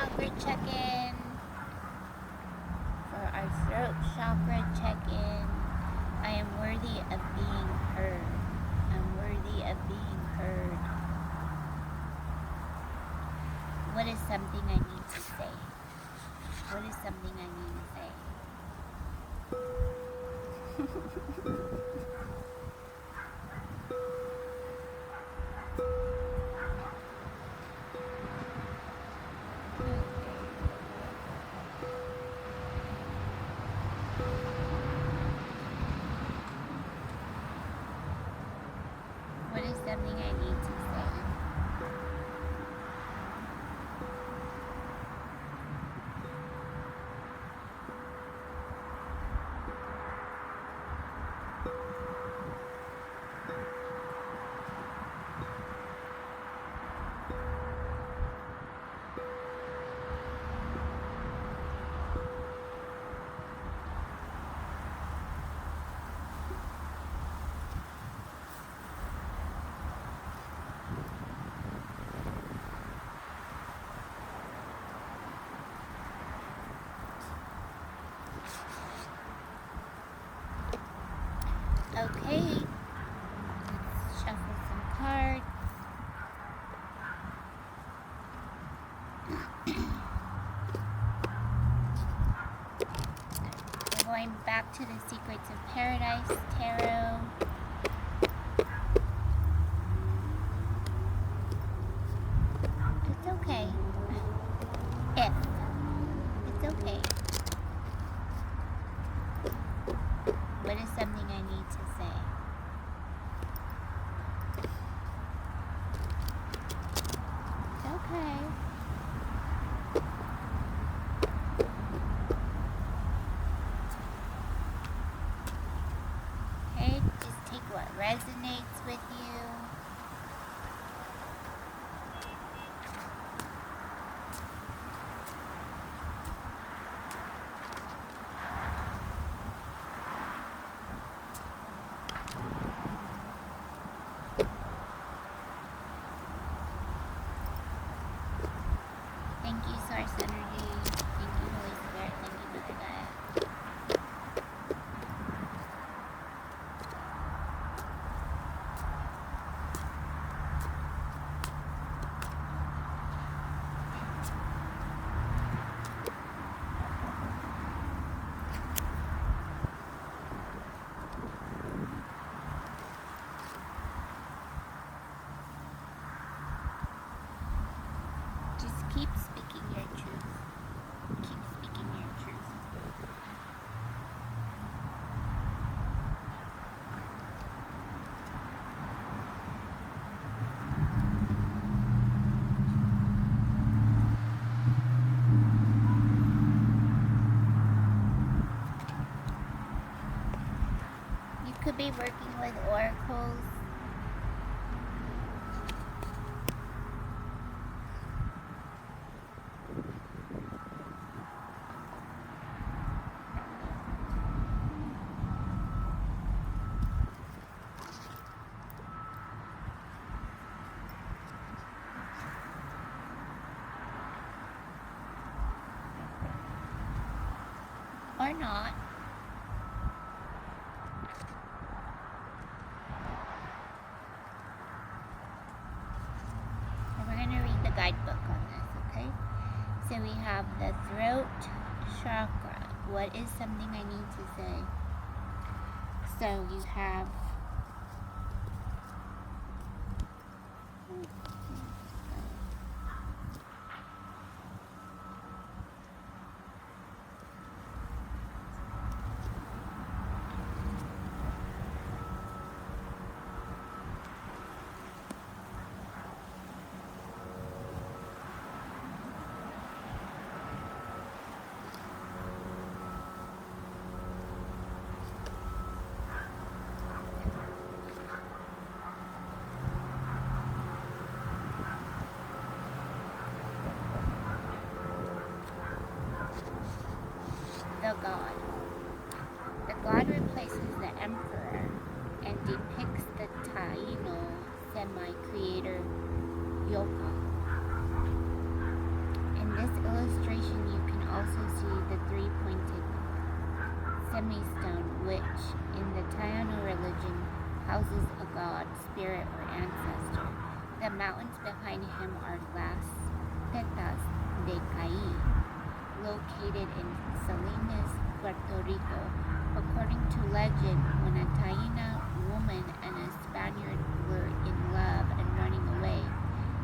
chakra check-in. For our throat chakra check-in. I am worthy of being heard. I'm worthy of being heard. What is something I need to say? What is something I need to say? What is something I need to say? Okay, let's shuffle some cards. We're going back to the Secrets of Paradise Tarot. It's okay. It's okay. What is something I need to say? It's okay. Okay, just take what resonates with you. Thank you, Source Energy. Thank you, Holy Spirit. Thank you, Mother Gaia. Just keep speaking your truth. Keep speaking your truth. You could be working with oracles. Or not. And we're going to read the guidebook on this, okay? So we have the throat chakra. What is something I need to say? So you have the god. The god replaces the emperor and depicts the Taino semi-creator Yoka. In this illustration, also see the three-pointed semistone, which in the Taino religion houses a god, spirit, or ancestor. The mountains behind him are Las Tetas de Cai, located in Salinas, Puerto Rico. According to legend, when a Taina woman and a Spaniard were in love and running away,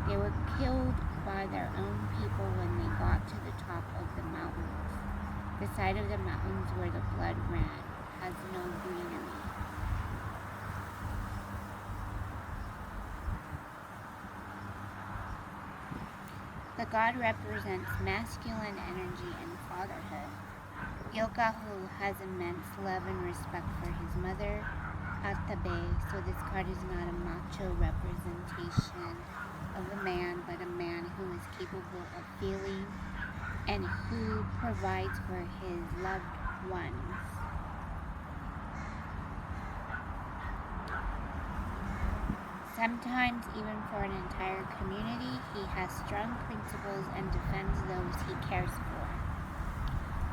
they were killed by their own people when they got to the top of the mountains. The side of the mountains where the blood ran has no greenery. The god represents masculine energy and fatherhood. Yokahu has immense love and respect for his mother, Atabe, so this card is not a macho representation of a man, but a man who is capable of feeling and who provides for his loved ones. Sometimes, even for an entire community, he has strong principles and defends those he cares for.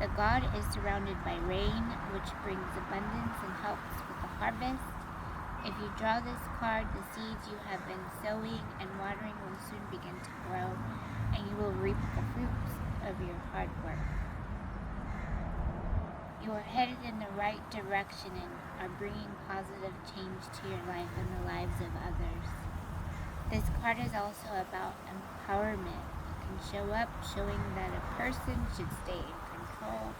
The god is surrounded by rain, which brings abundance and helps with the harvest. If you draw this card, the seeds you have been sowing and watering will soon begin to grow, and you will reap the fruits of your hard work. You are headed in the right direction and are bringing positive change to your life and the lives of others. This card is also about empowerment. You can show up showing that a person should stay in control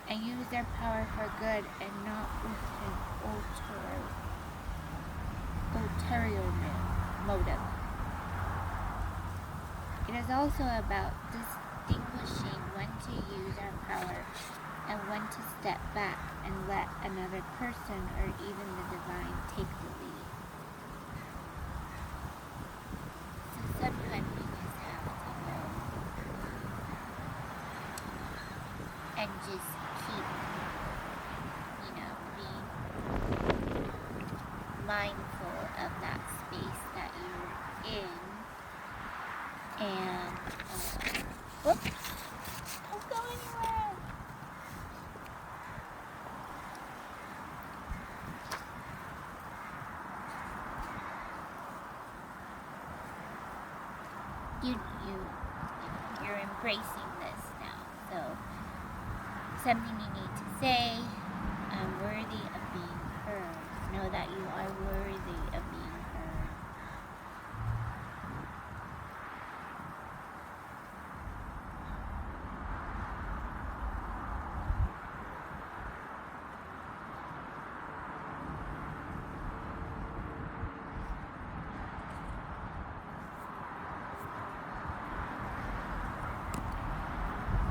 and use their power for good and not with an ulterior motive. It is also about distinguishing when to use our power and when to step back and let another person or even the divine take the lead. So sometimes we just have to go and just keep, being mindful of that space that you're in. And, whoops, don't go anywhere. You're embracing this now. So, something you need to say, I'm worthy of being heard. Know that you are worthy of being heard.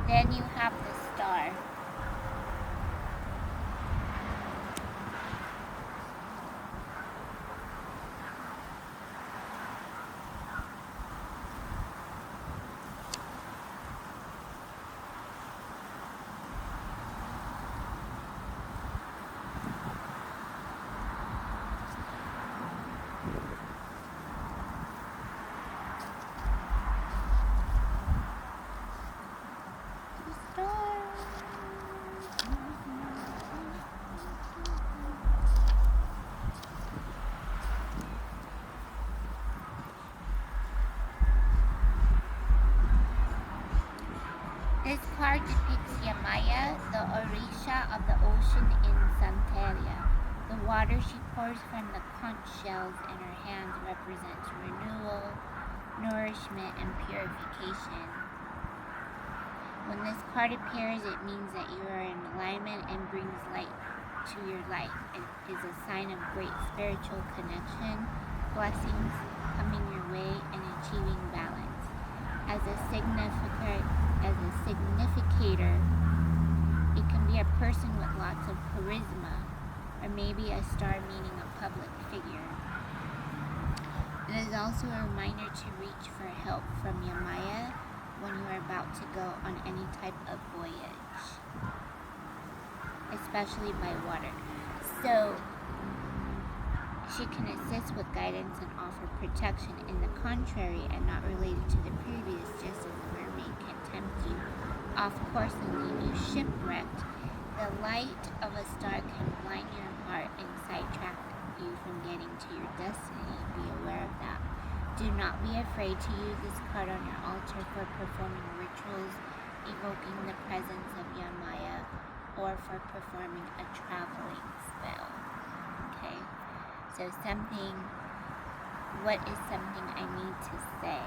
Then you have the star. This card depicts Yamaya, the Orisha of the ocean in Santeria. The water she pours from the conch shells in her hands represents renewal, nourishment, and purification. When this card appears, it means that you are in alignment and brings light to your life. It is a sign of great spiritual connection, blessings coming your way, and achieving balance. As a significator, it can be a person with lots of charisma, or maybe a star meaning a public figure. It is also a reminder to reach for help from Yamaya when you are about to go on any type of voyage, especially by water. So, she can assist with guidance and offer protection. In the contrary, and not related to the previous, just as a mermaid can tempt you off course and leave you shipwrecked. The light of a star can blind your heart and sidetrack you from getting to your destiny. Be aware of that. Do not be afraid to use this card on your altar for performing rituals, evoking the presence of Yamaya, or for performing a traveling spell. Okay? So what is something I need to say?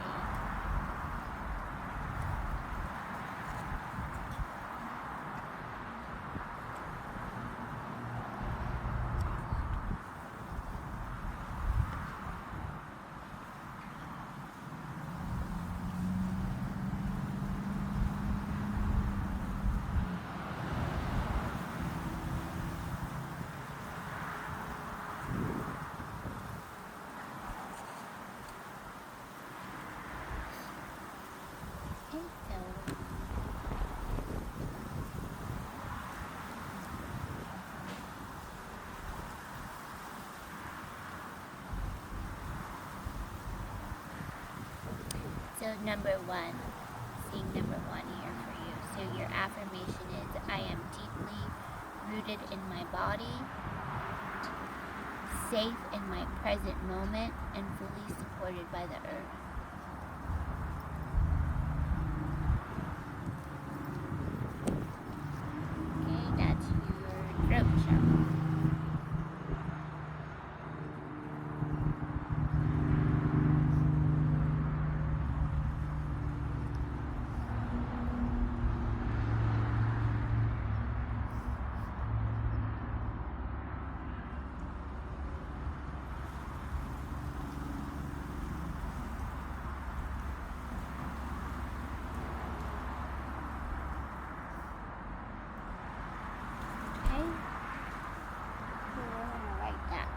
So number one, seeing number one here for you. So your affirmation is, I am deeply rooted in my body, safe in my present moment, and fully supported by the earth. Okay, that's your throat chakra.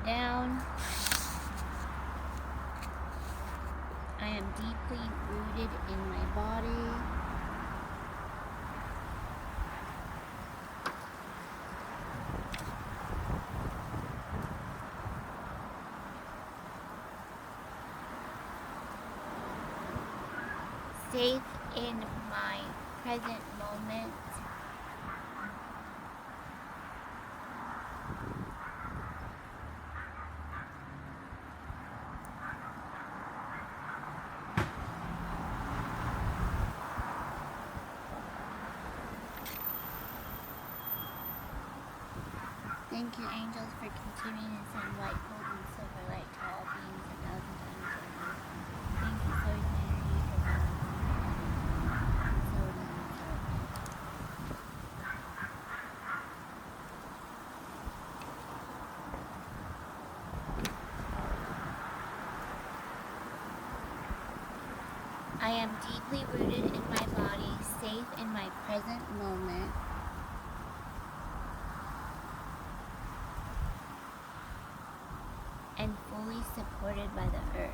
Down. I am deeply rooted in my body. Safe in my present moment. Thank you, angels, for continuing to send white, gold, and silver light to all beings 1,000 times over. Thank you, source energy, for I am deeply rooted in my body, safe in my present moment. And fully supported by the earth.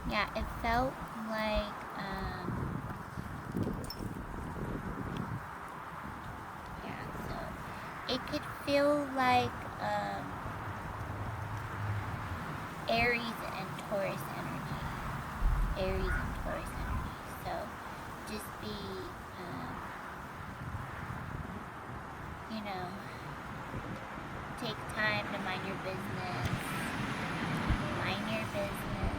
Yeah, it felt like it could feel like Aries and Taurus energy. Aries and Taurus energy. So just be, take time to mind your business. Mind your business.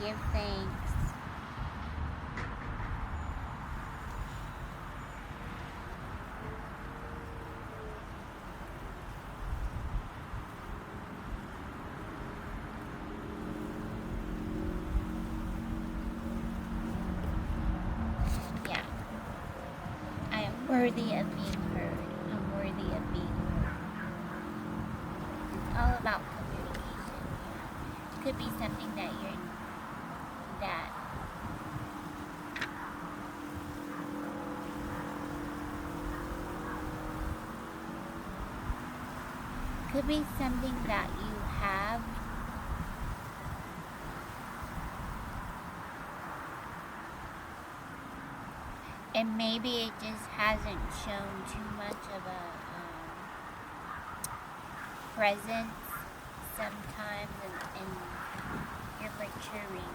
Give thanks. Worthy of being heard. I'm worthy of being heard. It's all about communication. It could be something that could be something that you have and maybe it just hasn't shown too much of a presence sometimes, and you're maturing,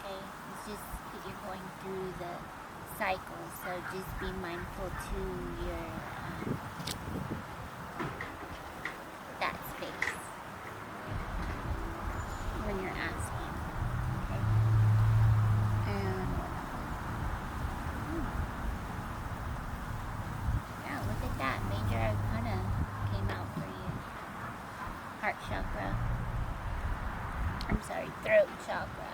okay? It's just that you're going through the cycle, so just be mindful to your that space when you're asking, okay? And yeah, look at that. Major Arcana came out for you. Heart chakra. I'm sorry, throat chakra.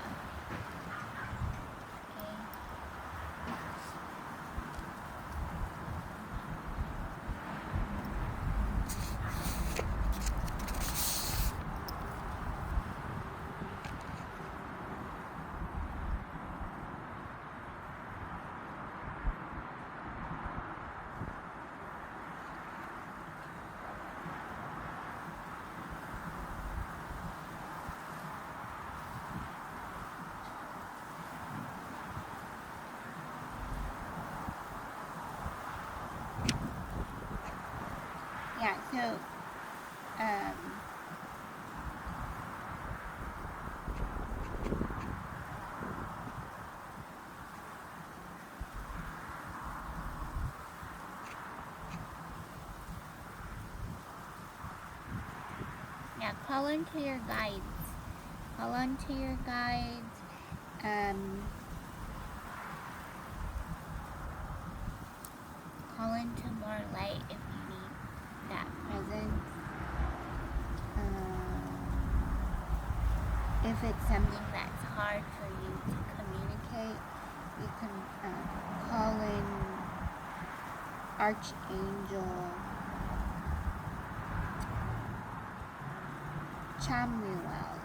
Yeah, so, yeah, call into your guides. Call into your guides. Call into more light if you need that presence. If it's something that's hard for you to communicate, you can call in Archangel Chamuel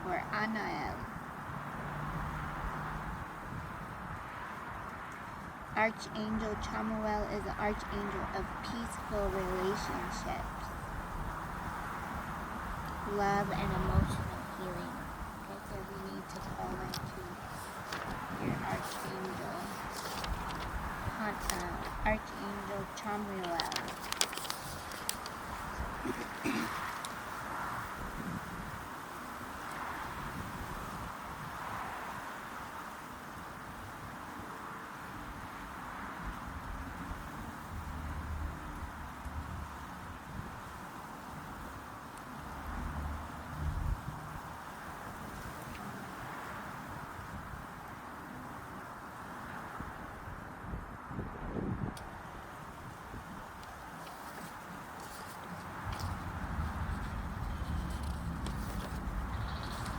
or Anael. Archangel Chamuel is an archangel of peaceful relationships, love, and emotional healing. Okay, so we need to call into your archangel, Archangel Chamuel.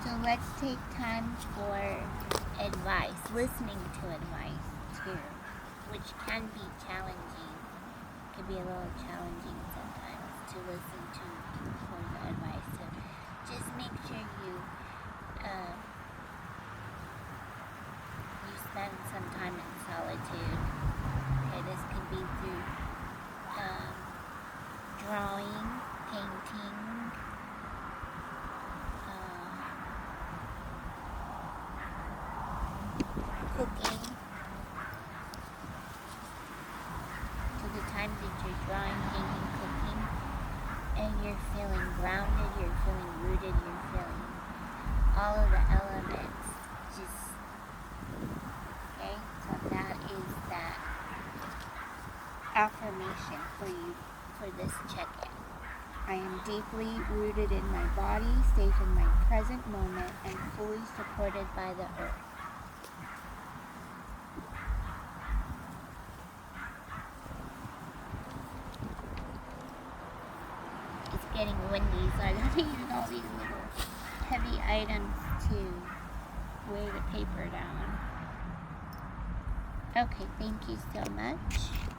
So let's take time for advice, listening to advice too, which can be challenging. It can be a little challenging sometimes to listen to for the advice. So just make sure you spend some time in solitude. Okay, this can be through drawing, painting, cooking. So the times that you're drawing, painting, cooking, and you're feeling grounded, you're feeling rooted, you're feeling all of the elements. Just, okay, so that is that affirmation for you for this check-in. I am deeply rooted in my body, safe in my present moment, and fully supported by the earth. It's getting windy, so I gotta use all these little heavy items to weigh the paper down. Okay, thank you so much.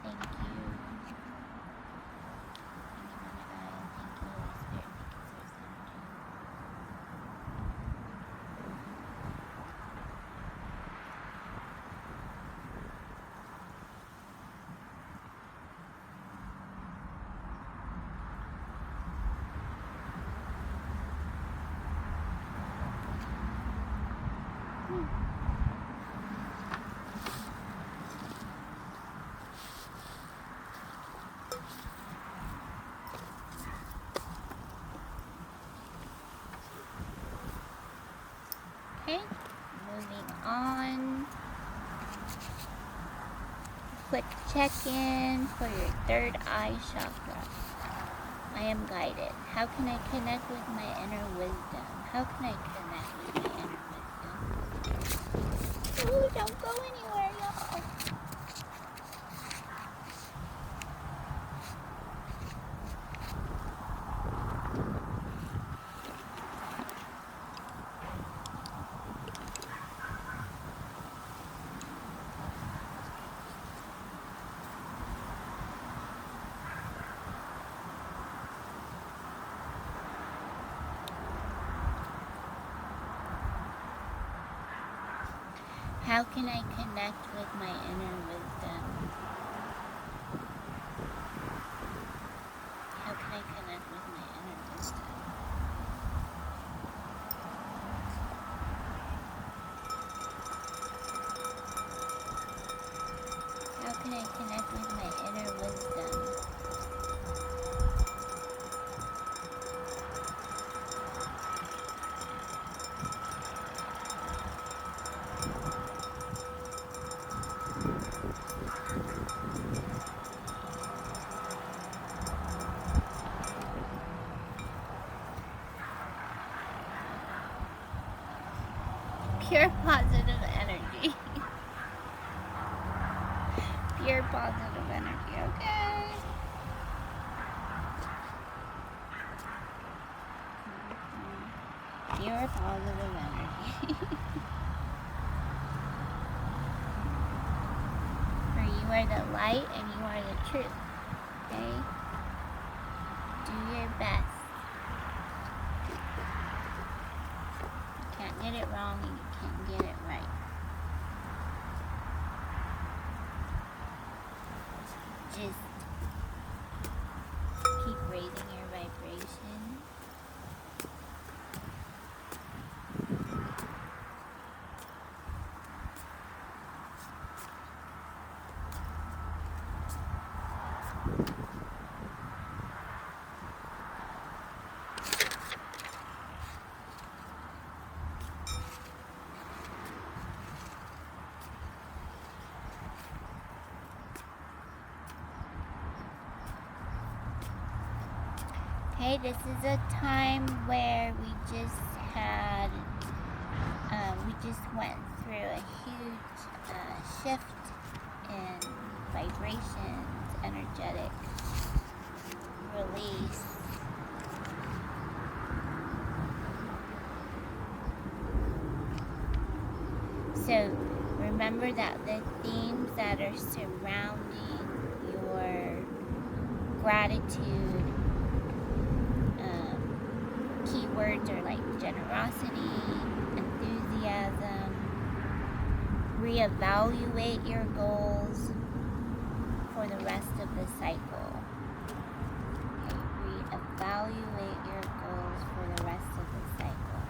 Thank you. quick check-in for your third eye chakra. I am guided. How can I connect with my inner wisdom? How can I connect with my inner wisdom? Ooh, don't go anywhere, y'all. How can I connect with my inner wisdom? How can I connect with my inner wisdom? How can I connect with my inner wisdom? Pure positive energy. Pure positive energy, okay? Pure positive energy. For you are the light and you are the truth, okay? Do your best. You can't get it wrong and you can't get it right. Just keep raising your vibration. Okay, this is a time where we just went through a huge shift in vibrations, energetic release. So remember that the themes that are surrounding your gratitude, keywords are like generosity, enthusiasm, reevaluate your goals for the rest of the cycle. Okay, reevaluate your goals for the rest of the cycle.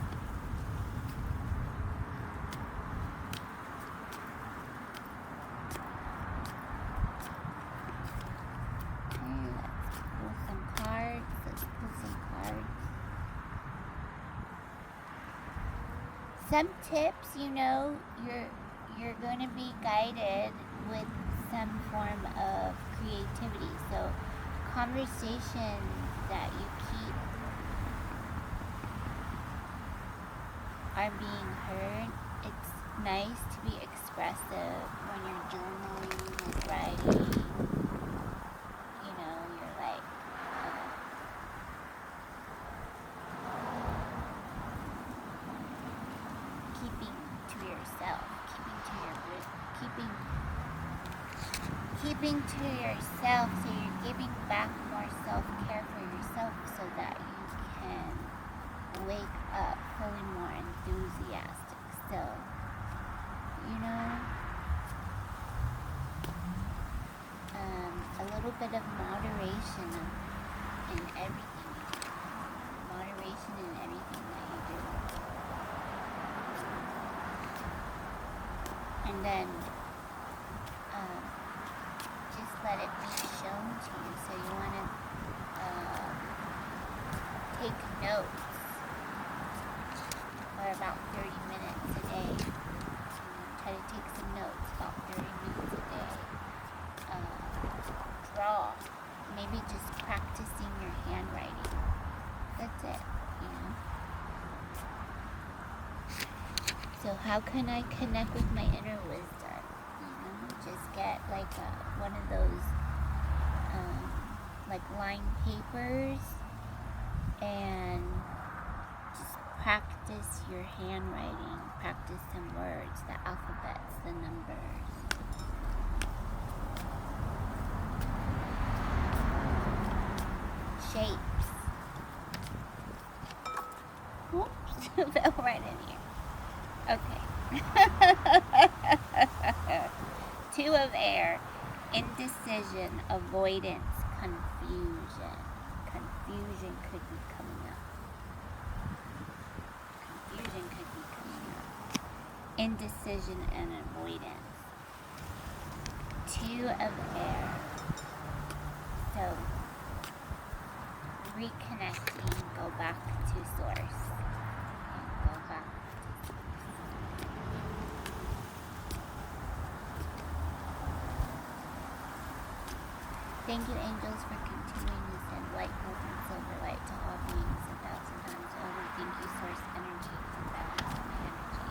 Okay, let's pull some cards. Some tips, you're going to be guided with some form of creativity. So conversations that you keep are being heard. It's nice to be expressive when you're journaling and writing. You're like keeping to yourself, keeping to yourself, so you're giving back more self-care for yourself so that you can wake up feeling more enthusiastic. So, a little bit of moderation in everything you do. Moderation in everything that you do. And then just let it be shown to you. So you want to take notes for about 30 minutes a day. Try to take some notes about 30 minutes a day. maybe just practicing your handwriting. That's it, you know. So how can I connect with my inner wisdom? You know, just get like one of those like lined papers and just practice your handwriting. Practice some words, the alphabets, the numbers. Shapes. Oops, fell right in here. Okay. 2 of air. Indecision, avoidance, confusion. Confusion could be coming up. Confusion could be coming up. Indecision and avoidance. 2 of air. So, reconnecting, go back to source. And go back to source. Thank you, angels, for continuing to send light, hope, and silver light to all beings 1,000 times over. Thank you, source energy, for balancing my energy.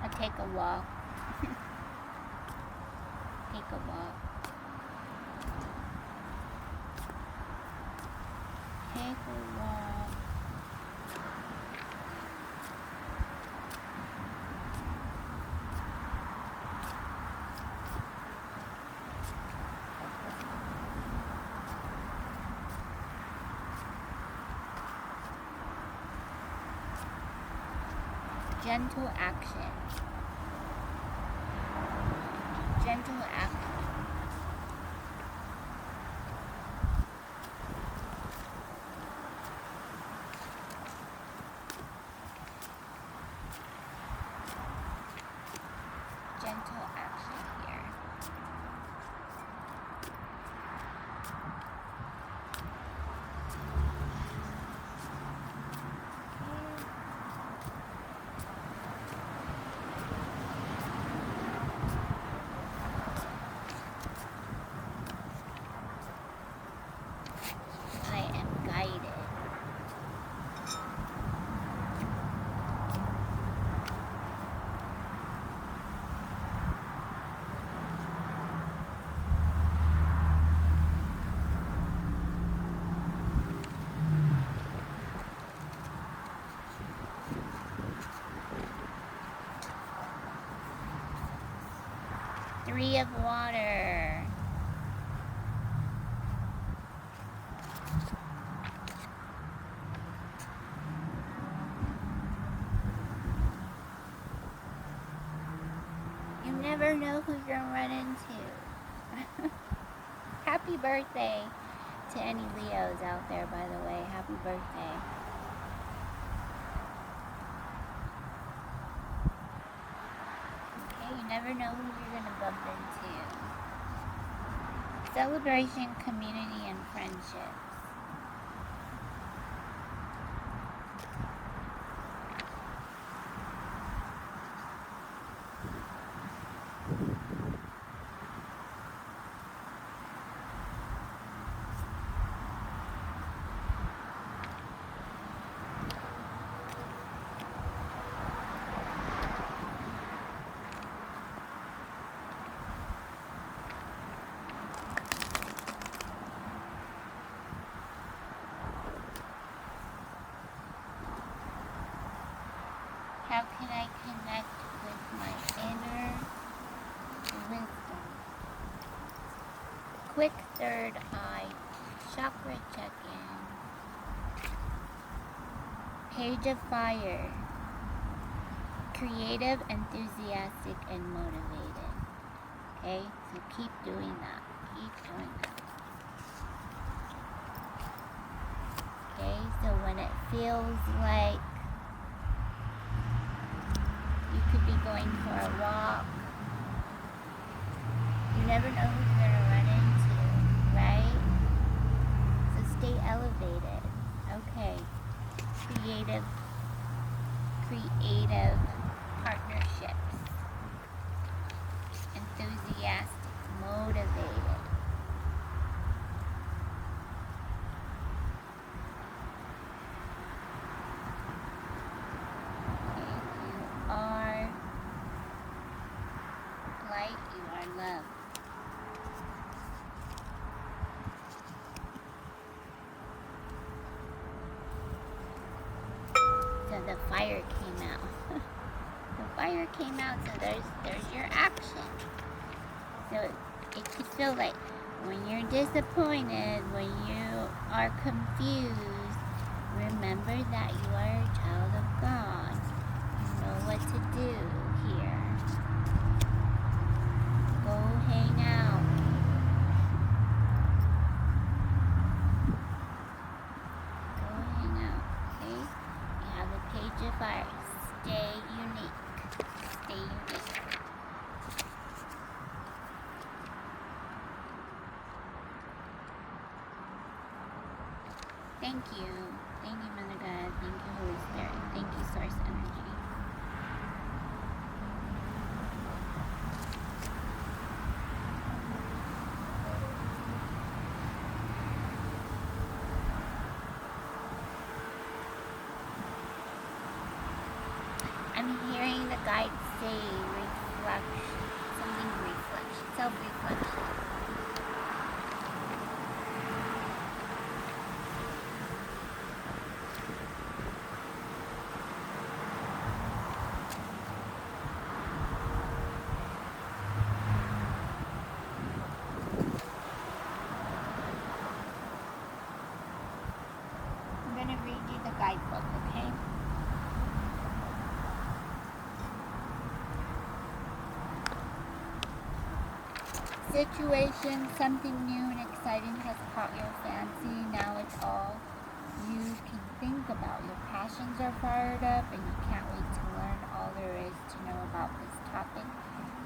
I'll take a walk. Take a walk. Take a walk. Gentle action. Gentle action. Gentle action here. I am guided. Three of water. You never know who you're gonna run into. Happy birthday to any Leos out there, by the way. Happy birthday. Okay, you never know who you're gonna bump into. Celebration, community, and friendships. How can I connect with my inner wisdom? Quick third eye chakra check-in. Page of fire. Creative, enthusiastic, and motivated. Okay, so keep doing that. Keep doing that. Okay, so when it feels like you could be going for a walk, you never know who you're going to run into, right? So creative partnerships. Enthusiastic, motivated. Okay, you are light, you are love. So the fire came out. The fire came out, so there's your action. So it could feel like when you're disappointed, when you are confused, remember that you are a child of God. You know what to do here. Go hang out. Go hang out, okay? You have the Page of Fire. Stay unique. Stay unique. Thank you. Thank you, Mother God. Thank you, Holy Spirit. Thank you, Source Energy. I'm hearing the guides say reflection, something reflection, self-reflection. I'm going to read you the guidebook, okay? Situation, something new and exciting has caught your fancy. Now it's all you can think about. Your passions are fired up and you can't wait to learn all there is to know about this topic.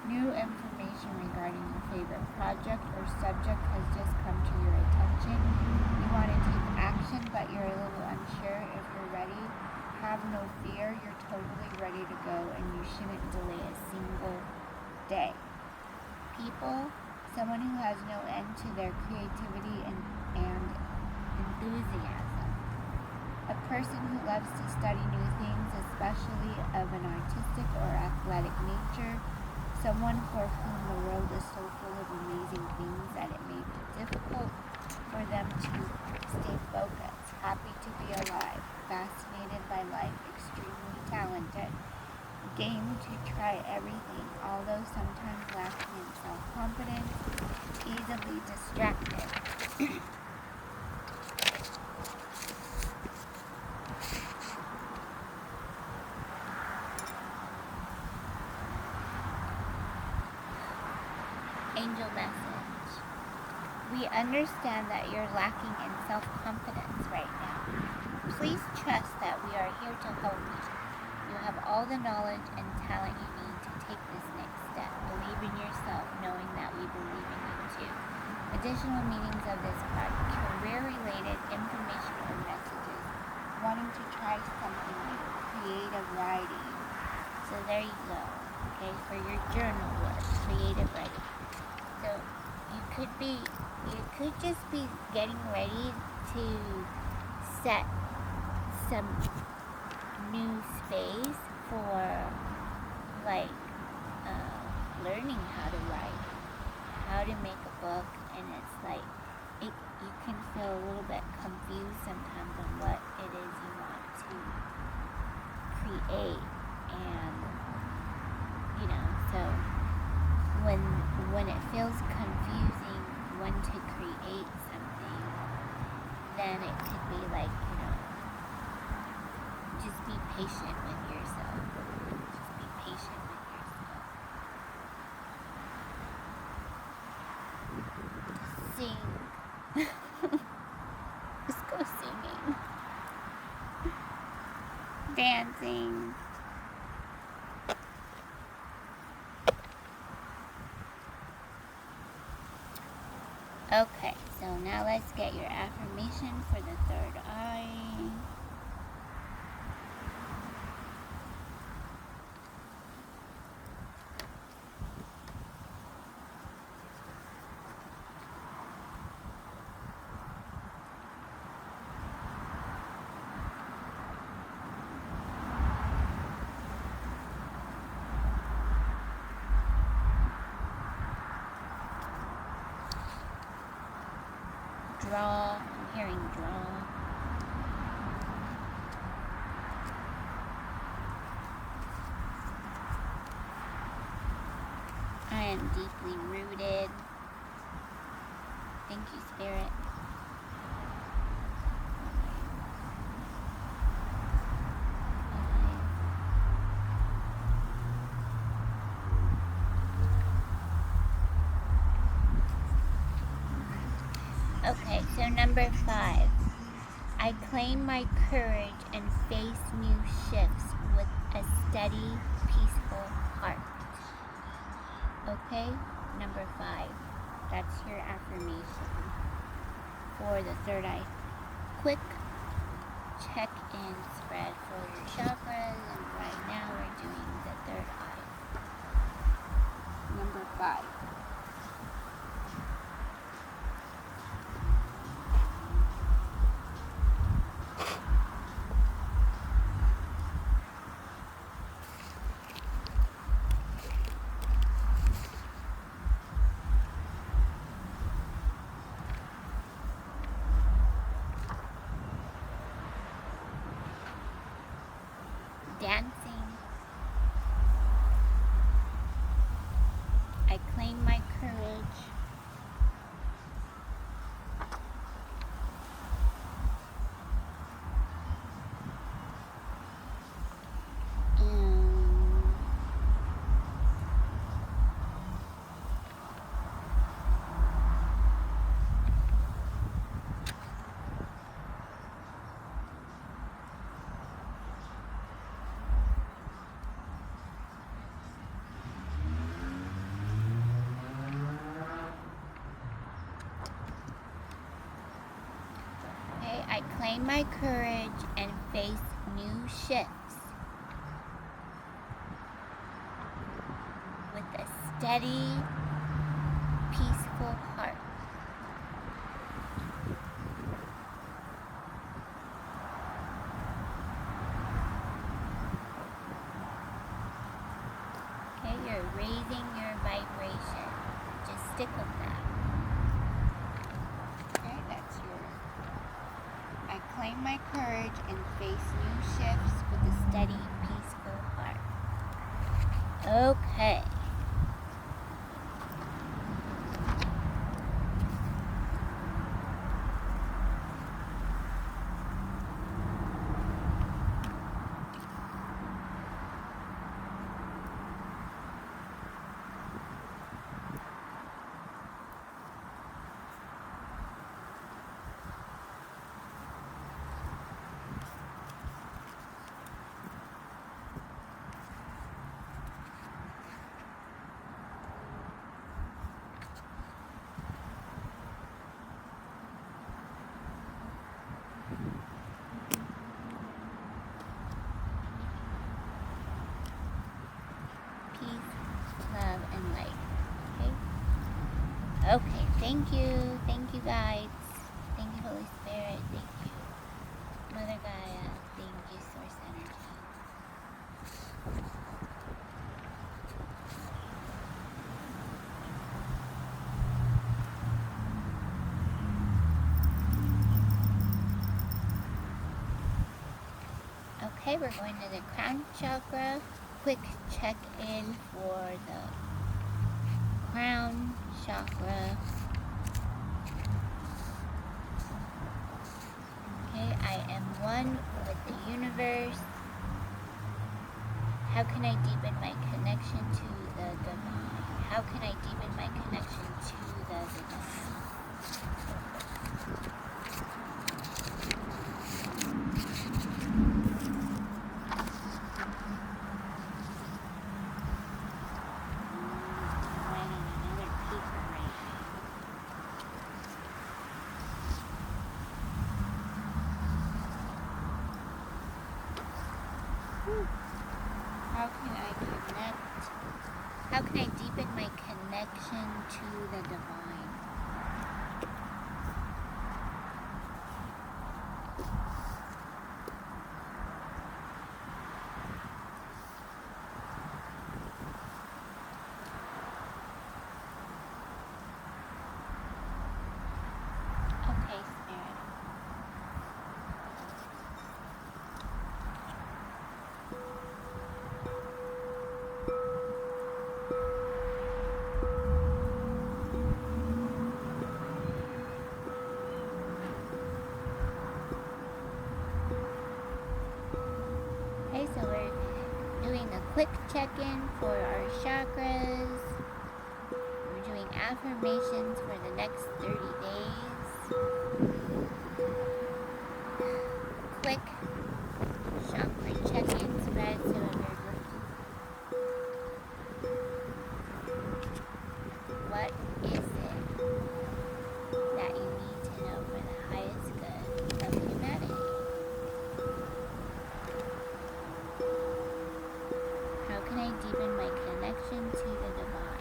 New information regarding your favorite project or subject has just come to your attention. You want to take action, but you're a little unsure if you're ready. Have no fear, you're totally ready to go and you shouldn't delay a single day. People, someone who has no end to their creativity and enthusiasm. A person who loves to study new things, especially of an artistic or athletic nature. Someone for whom the world is so full of amazing things that it may be difficult for them to stay focused. Happy to be alive. Fascinated by life. Extremely talented. Game to try everything, although sometimes lacking in self-confidence, easily distracted. Angel message. We understand that you're lacking in self-confidence right now. Please trust that we are here to help you. You have all the knowledge and talent you need to take this next step. Believe in yourself, knowing that we believe in you too. Additional meanings of this card: career-related information or messages. Wanting to try something new. Creative writing. So there you go. Okay, for your journal work, creative writing. So you could just be getting ready to set some new space for like learning how to write, how to make a book, and it's like you can feel a little bit confused sometimes on what it is you want to create, and so when it feels confusing when to create something, then it could be like, just be patient with yourself. Just be patient with yourself. Sing. Just go singing. Dancing. Okay, so now let's get your affirmation for the third eye. draw. I'm hearing draw. I am deeply rooted. Thank you, Spirit. Okay, so number 5. I claim my courage and face new shifts with a steady, peaceful heart. Okay, number 5. That's your affirmation for the third eye. Quick check-in spread for your chakras, and right now we're doing the third eye. Number 5. Dancing. I claim my courage. I claim my courage and face new shifts with a steady, peaceful heart. Okay, you're raising your vibration. Just stick with that. I claim my courage and face new shifts with a steady, peaceful heart. Okay. Love and light. Okay, thank you. Thank you, guides. Thank you, Holy Spirit. Thank you, Mother Gaia. Thank you, Source Energy. Okay, we're going to the crown chakra. Quick check-in for the crown chakra. Okay, I am one with the universe. How can I deepen my connection to the divine? How can I deepen my connection to the divine? How can I deepen my connection to the divine? Okay, quick check-in for our chakras. We're doing affirmations for the next 30 days. Quick chakra check-in spread. So what is it that you need to know for the highest good of humanity? How can I deepen my connection to the divine?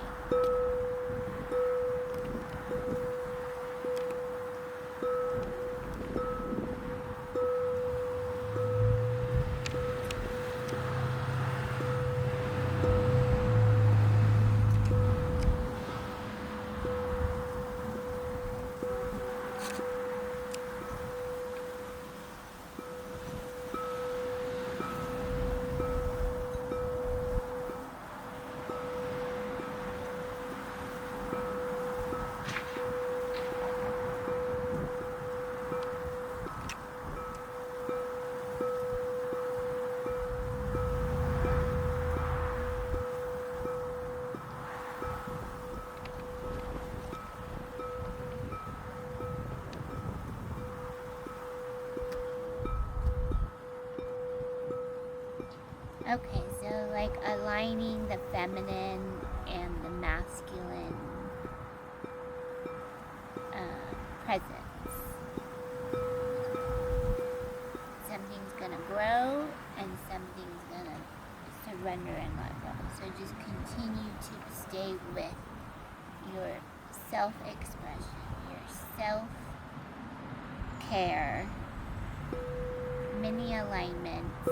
Okay, so like aligning the feminine and the masculine presence. Something's gonna grow and something's gonna surrender and let go. So just continue to stay with your self-expression, your self-care, mini alignments.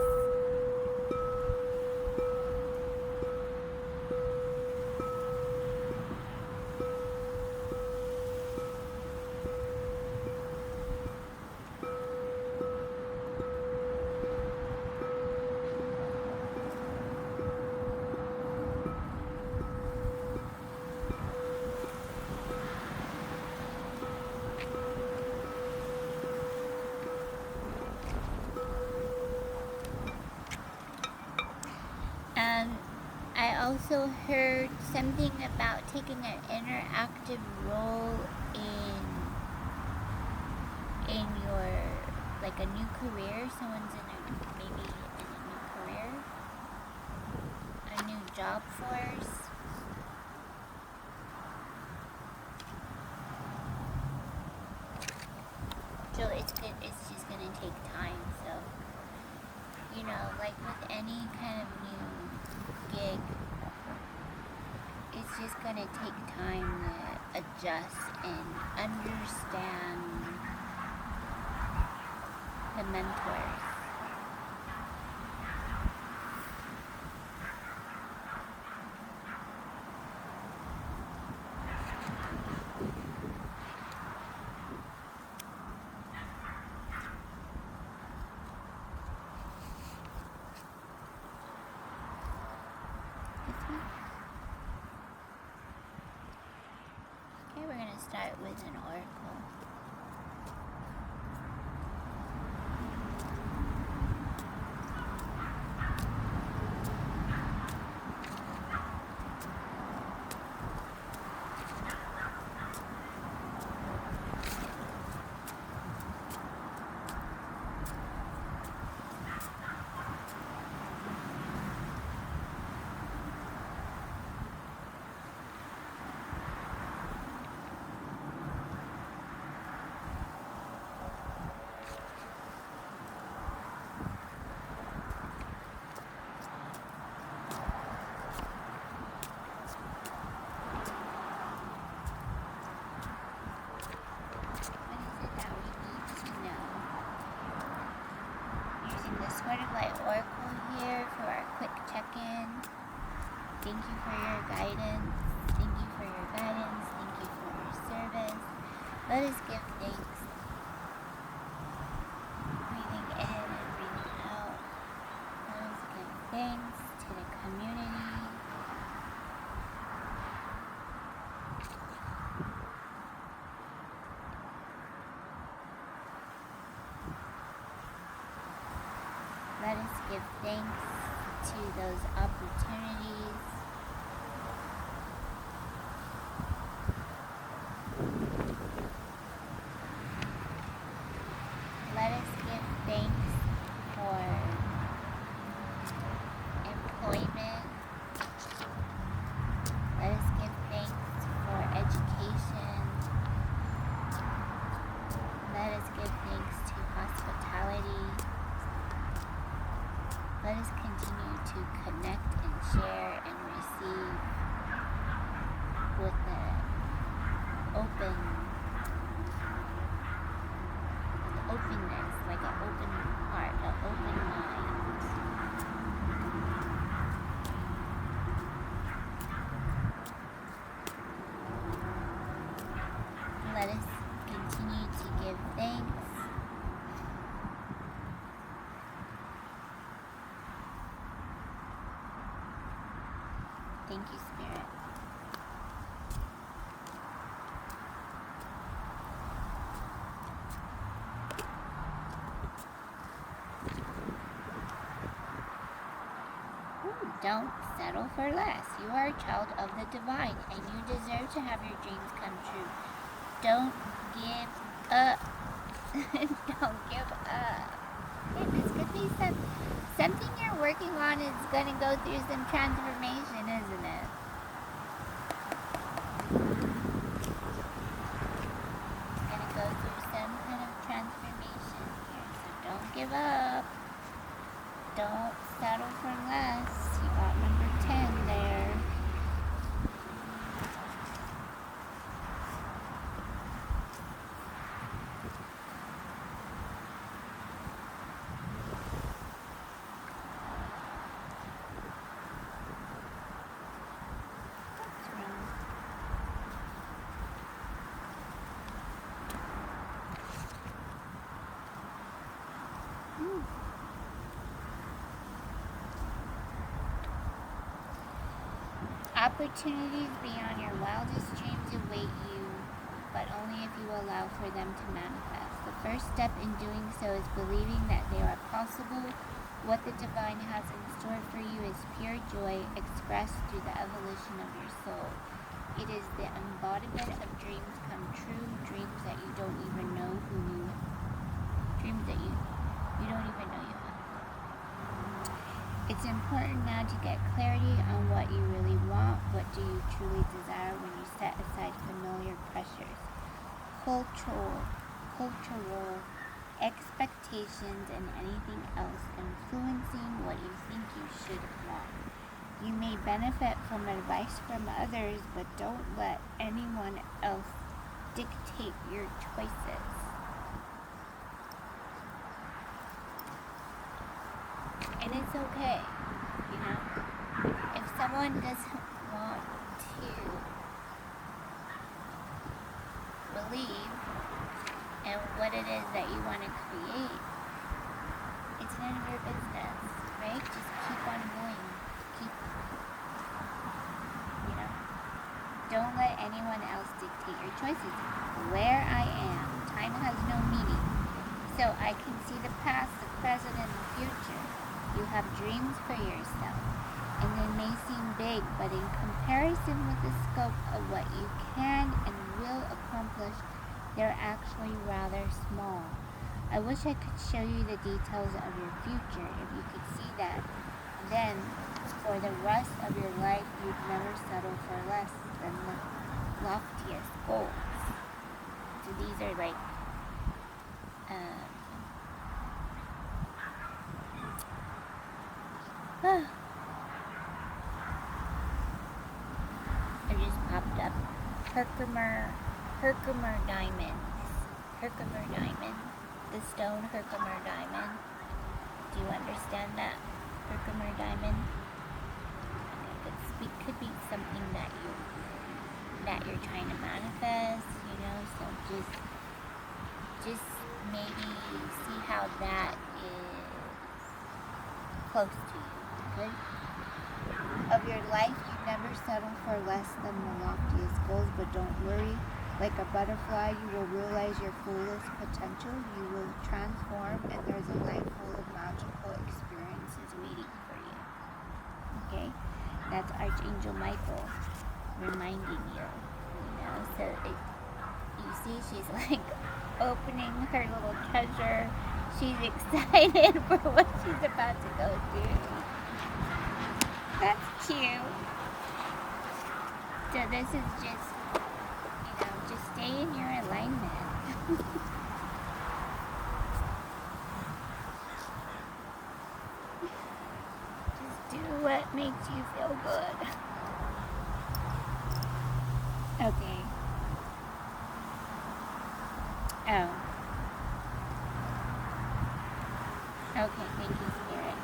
I also heard something about taking an interactive role in your, like a new career. Someone's maybe in a new career, a new job force. So it's just gonna take time. So, you know, like with any kind of new gig, it's just gonna take time to adjust and understand the mentors. Okay, we're gonna start with an oracle. Oracle here for our quick check-in. Thank you for your guidance. Thank you for your guidance. Thank you for your service. Let us give thanks. Breathing in and breathing out. Let us give thanks to the community. Let us give thanks to those opportunities. Let us give thanks for employment. Let us give thanks for education. Let us give thanks to hospitality. Let us continue to connect and share and receive with an openness, like an open heart, an open mind. Let us continue to give thanks. Thank you, Spirit. Don't settle for less. You are a child of the divine, and you deserve to have your dreams come true. Don't give up. Don't give up. This could be something you're working on is going to go through some transformation, isn't it? It's going to go through some kind of transformation here, so don't give up. Don't settle for less. You got number 10 there. Opportunities beyond your wildest dreams await you, but only if you allow for them to manifest. The first step in doing so is believing that they are possible. What the divine has in store for you is pure joy expressed through the evolution of your soul. It is the embodiment of dreams come true, dreams that you don't even know dreams that you don't even know you have. It's important now to get clarity on what you really want. What do you truly desire when you set aside familiar pressures, cultural expectations, and anything else influencing what you think you should want. You may benefit from advice from others, but don't let anyone else dictate your choices. And it's okay, you know, if someone doesn't want to believe in what it is that you want to create, it's none of your business, right? Just keep on going, don't let anyone else dictate your choices. Where I am, time has no meaning, so I can see the past, the present, and the future. You have dreams for yourself, and they may seem big, but in comparison with the scope of what you can and will accomplish, they're actually rather small. I wish I could show you the details of your future. If you could see that, then for the rest of your life, you'd never settle for less than the loftiest goals. So these are like I just popped up Herkimer diamonds. Herkimer diamond. The stone Herkimer diamond. Do you understand that? Herkimer diamond? Okay, it could be something that you're trying to manifest, you know, so just maybe see how that is close to you, okay? Of your life, you never settle for less than the loftiest goals, but don't worry. Like a butterfly, you will realize your fullest potential. You will transform, and there's a life full of magical experiences waiting for you. That's Archangel Michael reminding you, you know. So you see she's like opening her little treasure. She's excited for what she's about to go do. That's cute. So this is just, you know, just stay in your alignment. Just do what makes you feel good. Okay. Oh. Okay, thank you, Spirit.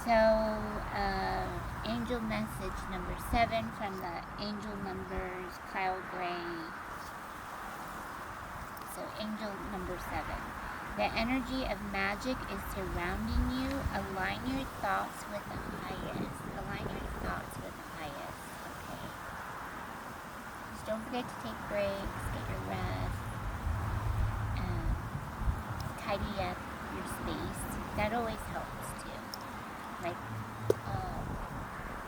So, angel message number 7 from the angel numbers, Kyle Gray. So, angel number 7. The energy of magic is surrounding you. Align your thoughts with the highest. Align your thoughts with the highest. Okay. Just don't forget to take breaks, get your rest, tidy up your space. That always helps too. Like,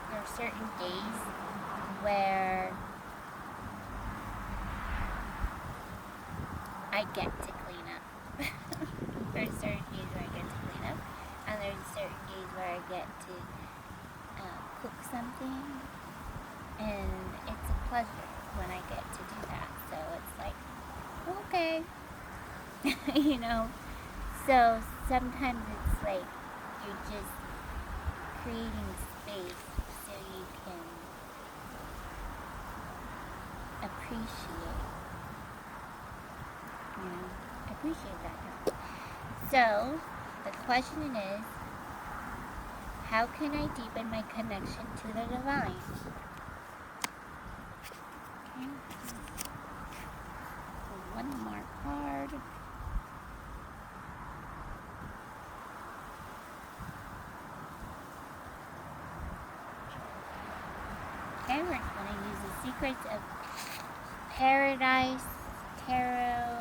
there are certain days where I get to clean up. There's certain days where I get to clean up, and there's certain days where I get to cook something, and it's a pleasure when I get to do that. So it's like, okay, you know. So sometimes it's like you're just creating space so you can appreciate, you know, appreciate that. So the question is, how can I deepen my connection to the divine? Okay. So one more card. Okay, we're going to use the Secrets of Paradise Tarot.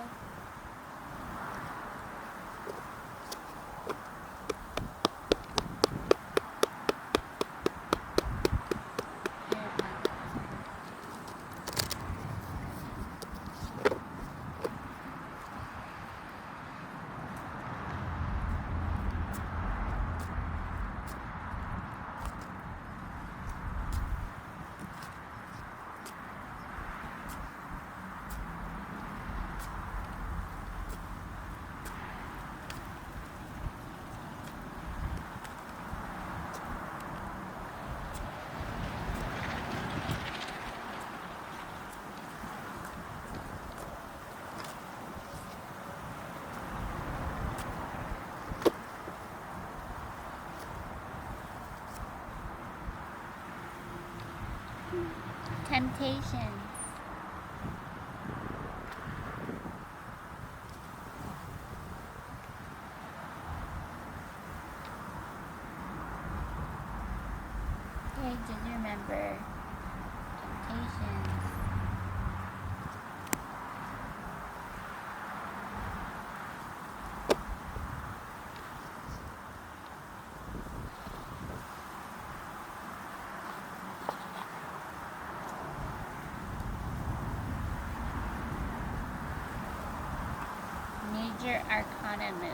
Temptations. Okay, just remember, temptations. Major Arcana move.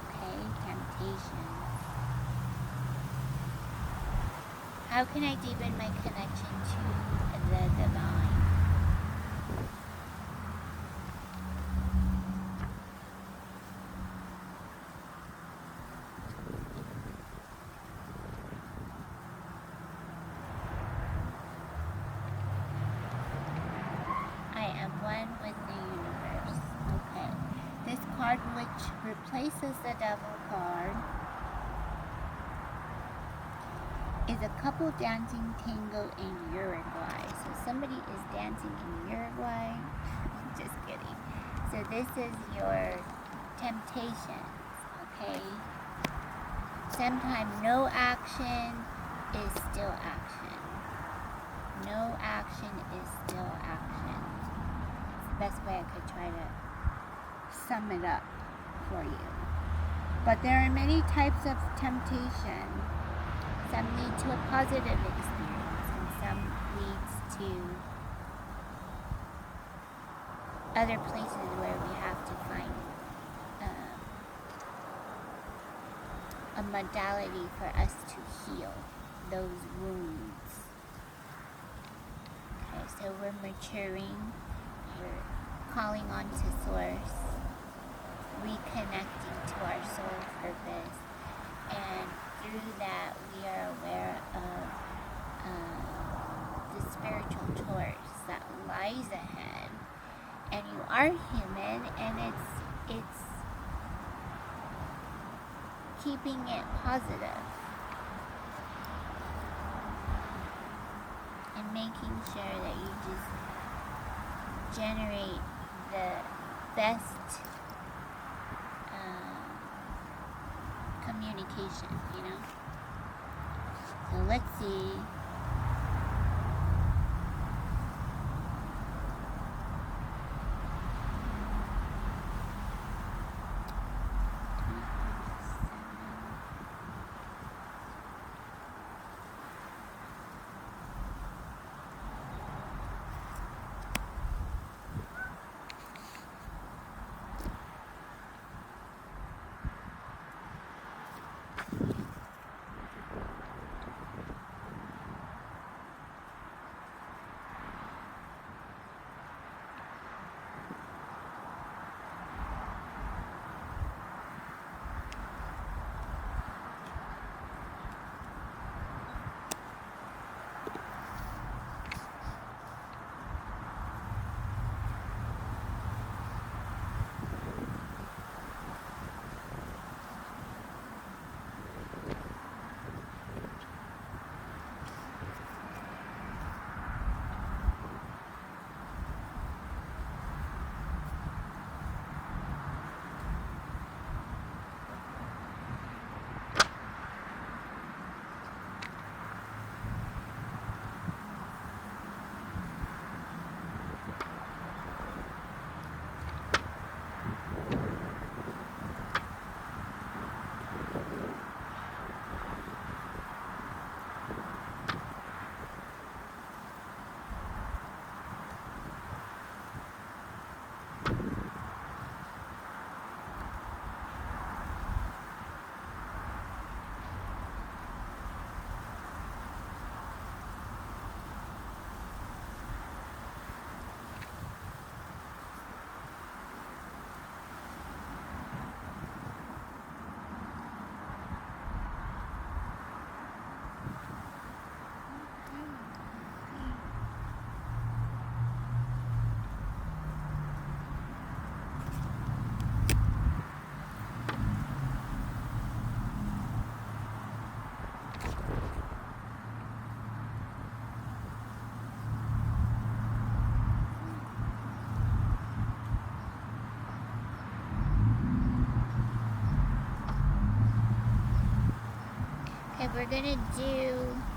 Okay, temptations. How can I deepen my connection to the divine? I am one with the universe. Okay. This card, which replaces the Devil card, is a couple dancing tango in Uruguay. So somebody is dancing in Uruguay. Just kidding. So this is your temptations, okay? Sometimes no action is still action. No action is still action. It's the best way I could try to sum it up for you. But there are many types of temptation. Some lead to a positive experience, and some leads to other places where we have to find a modality for us to heal those wounds. Okay, so we're maturing, we're calling on to Source, reconnecting to our soul purpose, and through that we are aware of the spiritual torch that lies ahead. And you are human, and it's keeping it positive and making sure that you just generate the best communication, you know? So let's see. Okay, we're gonna do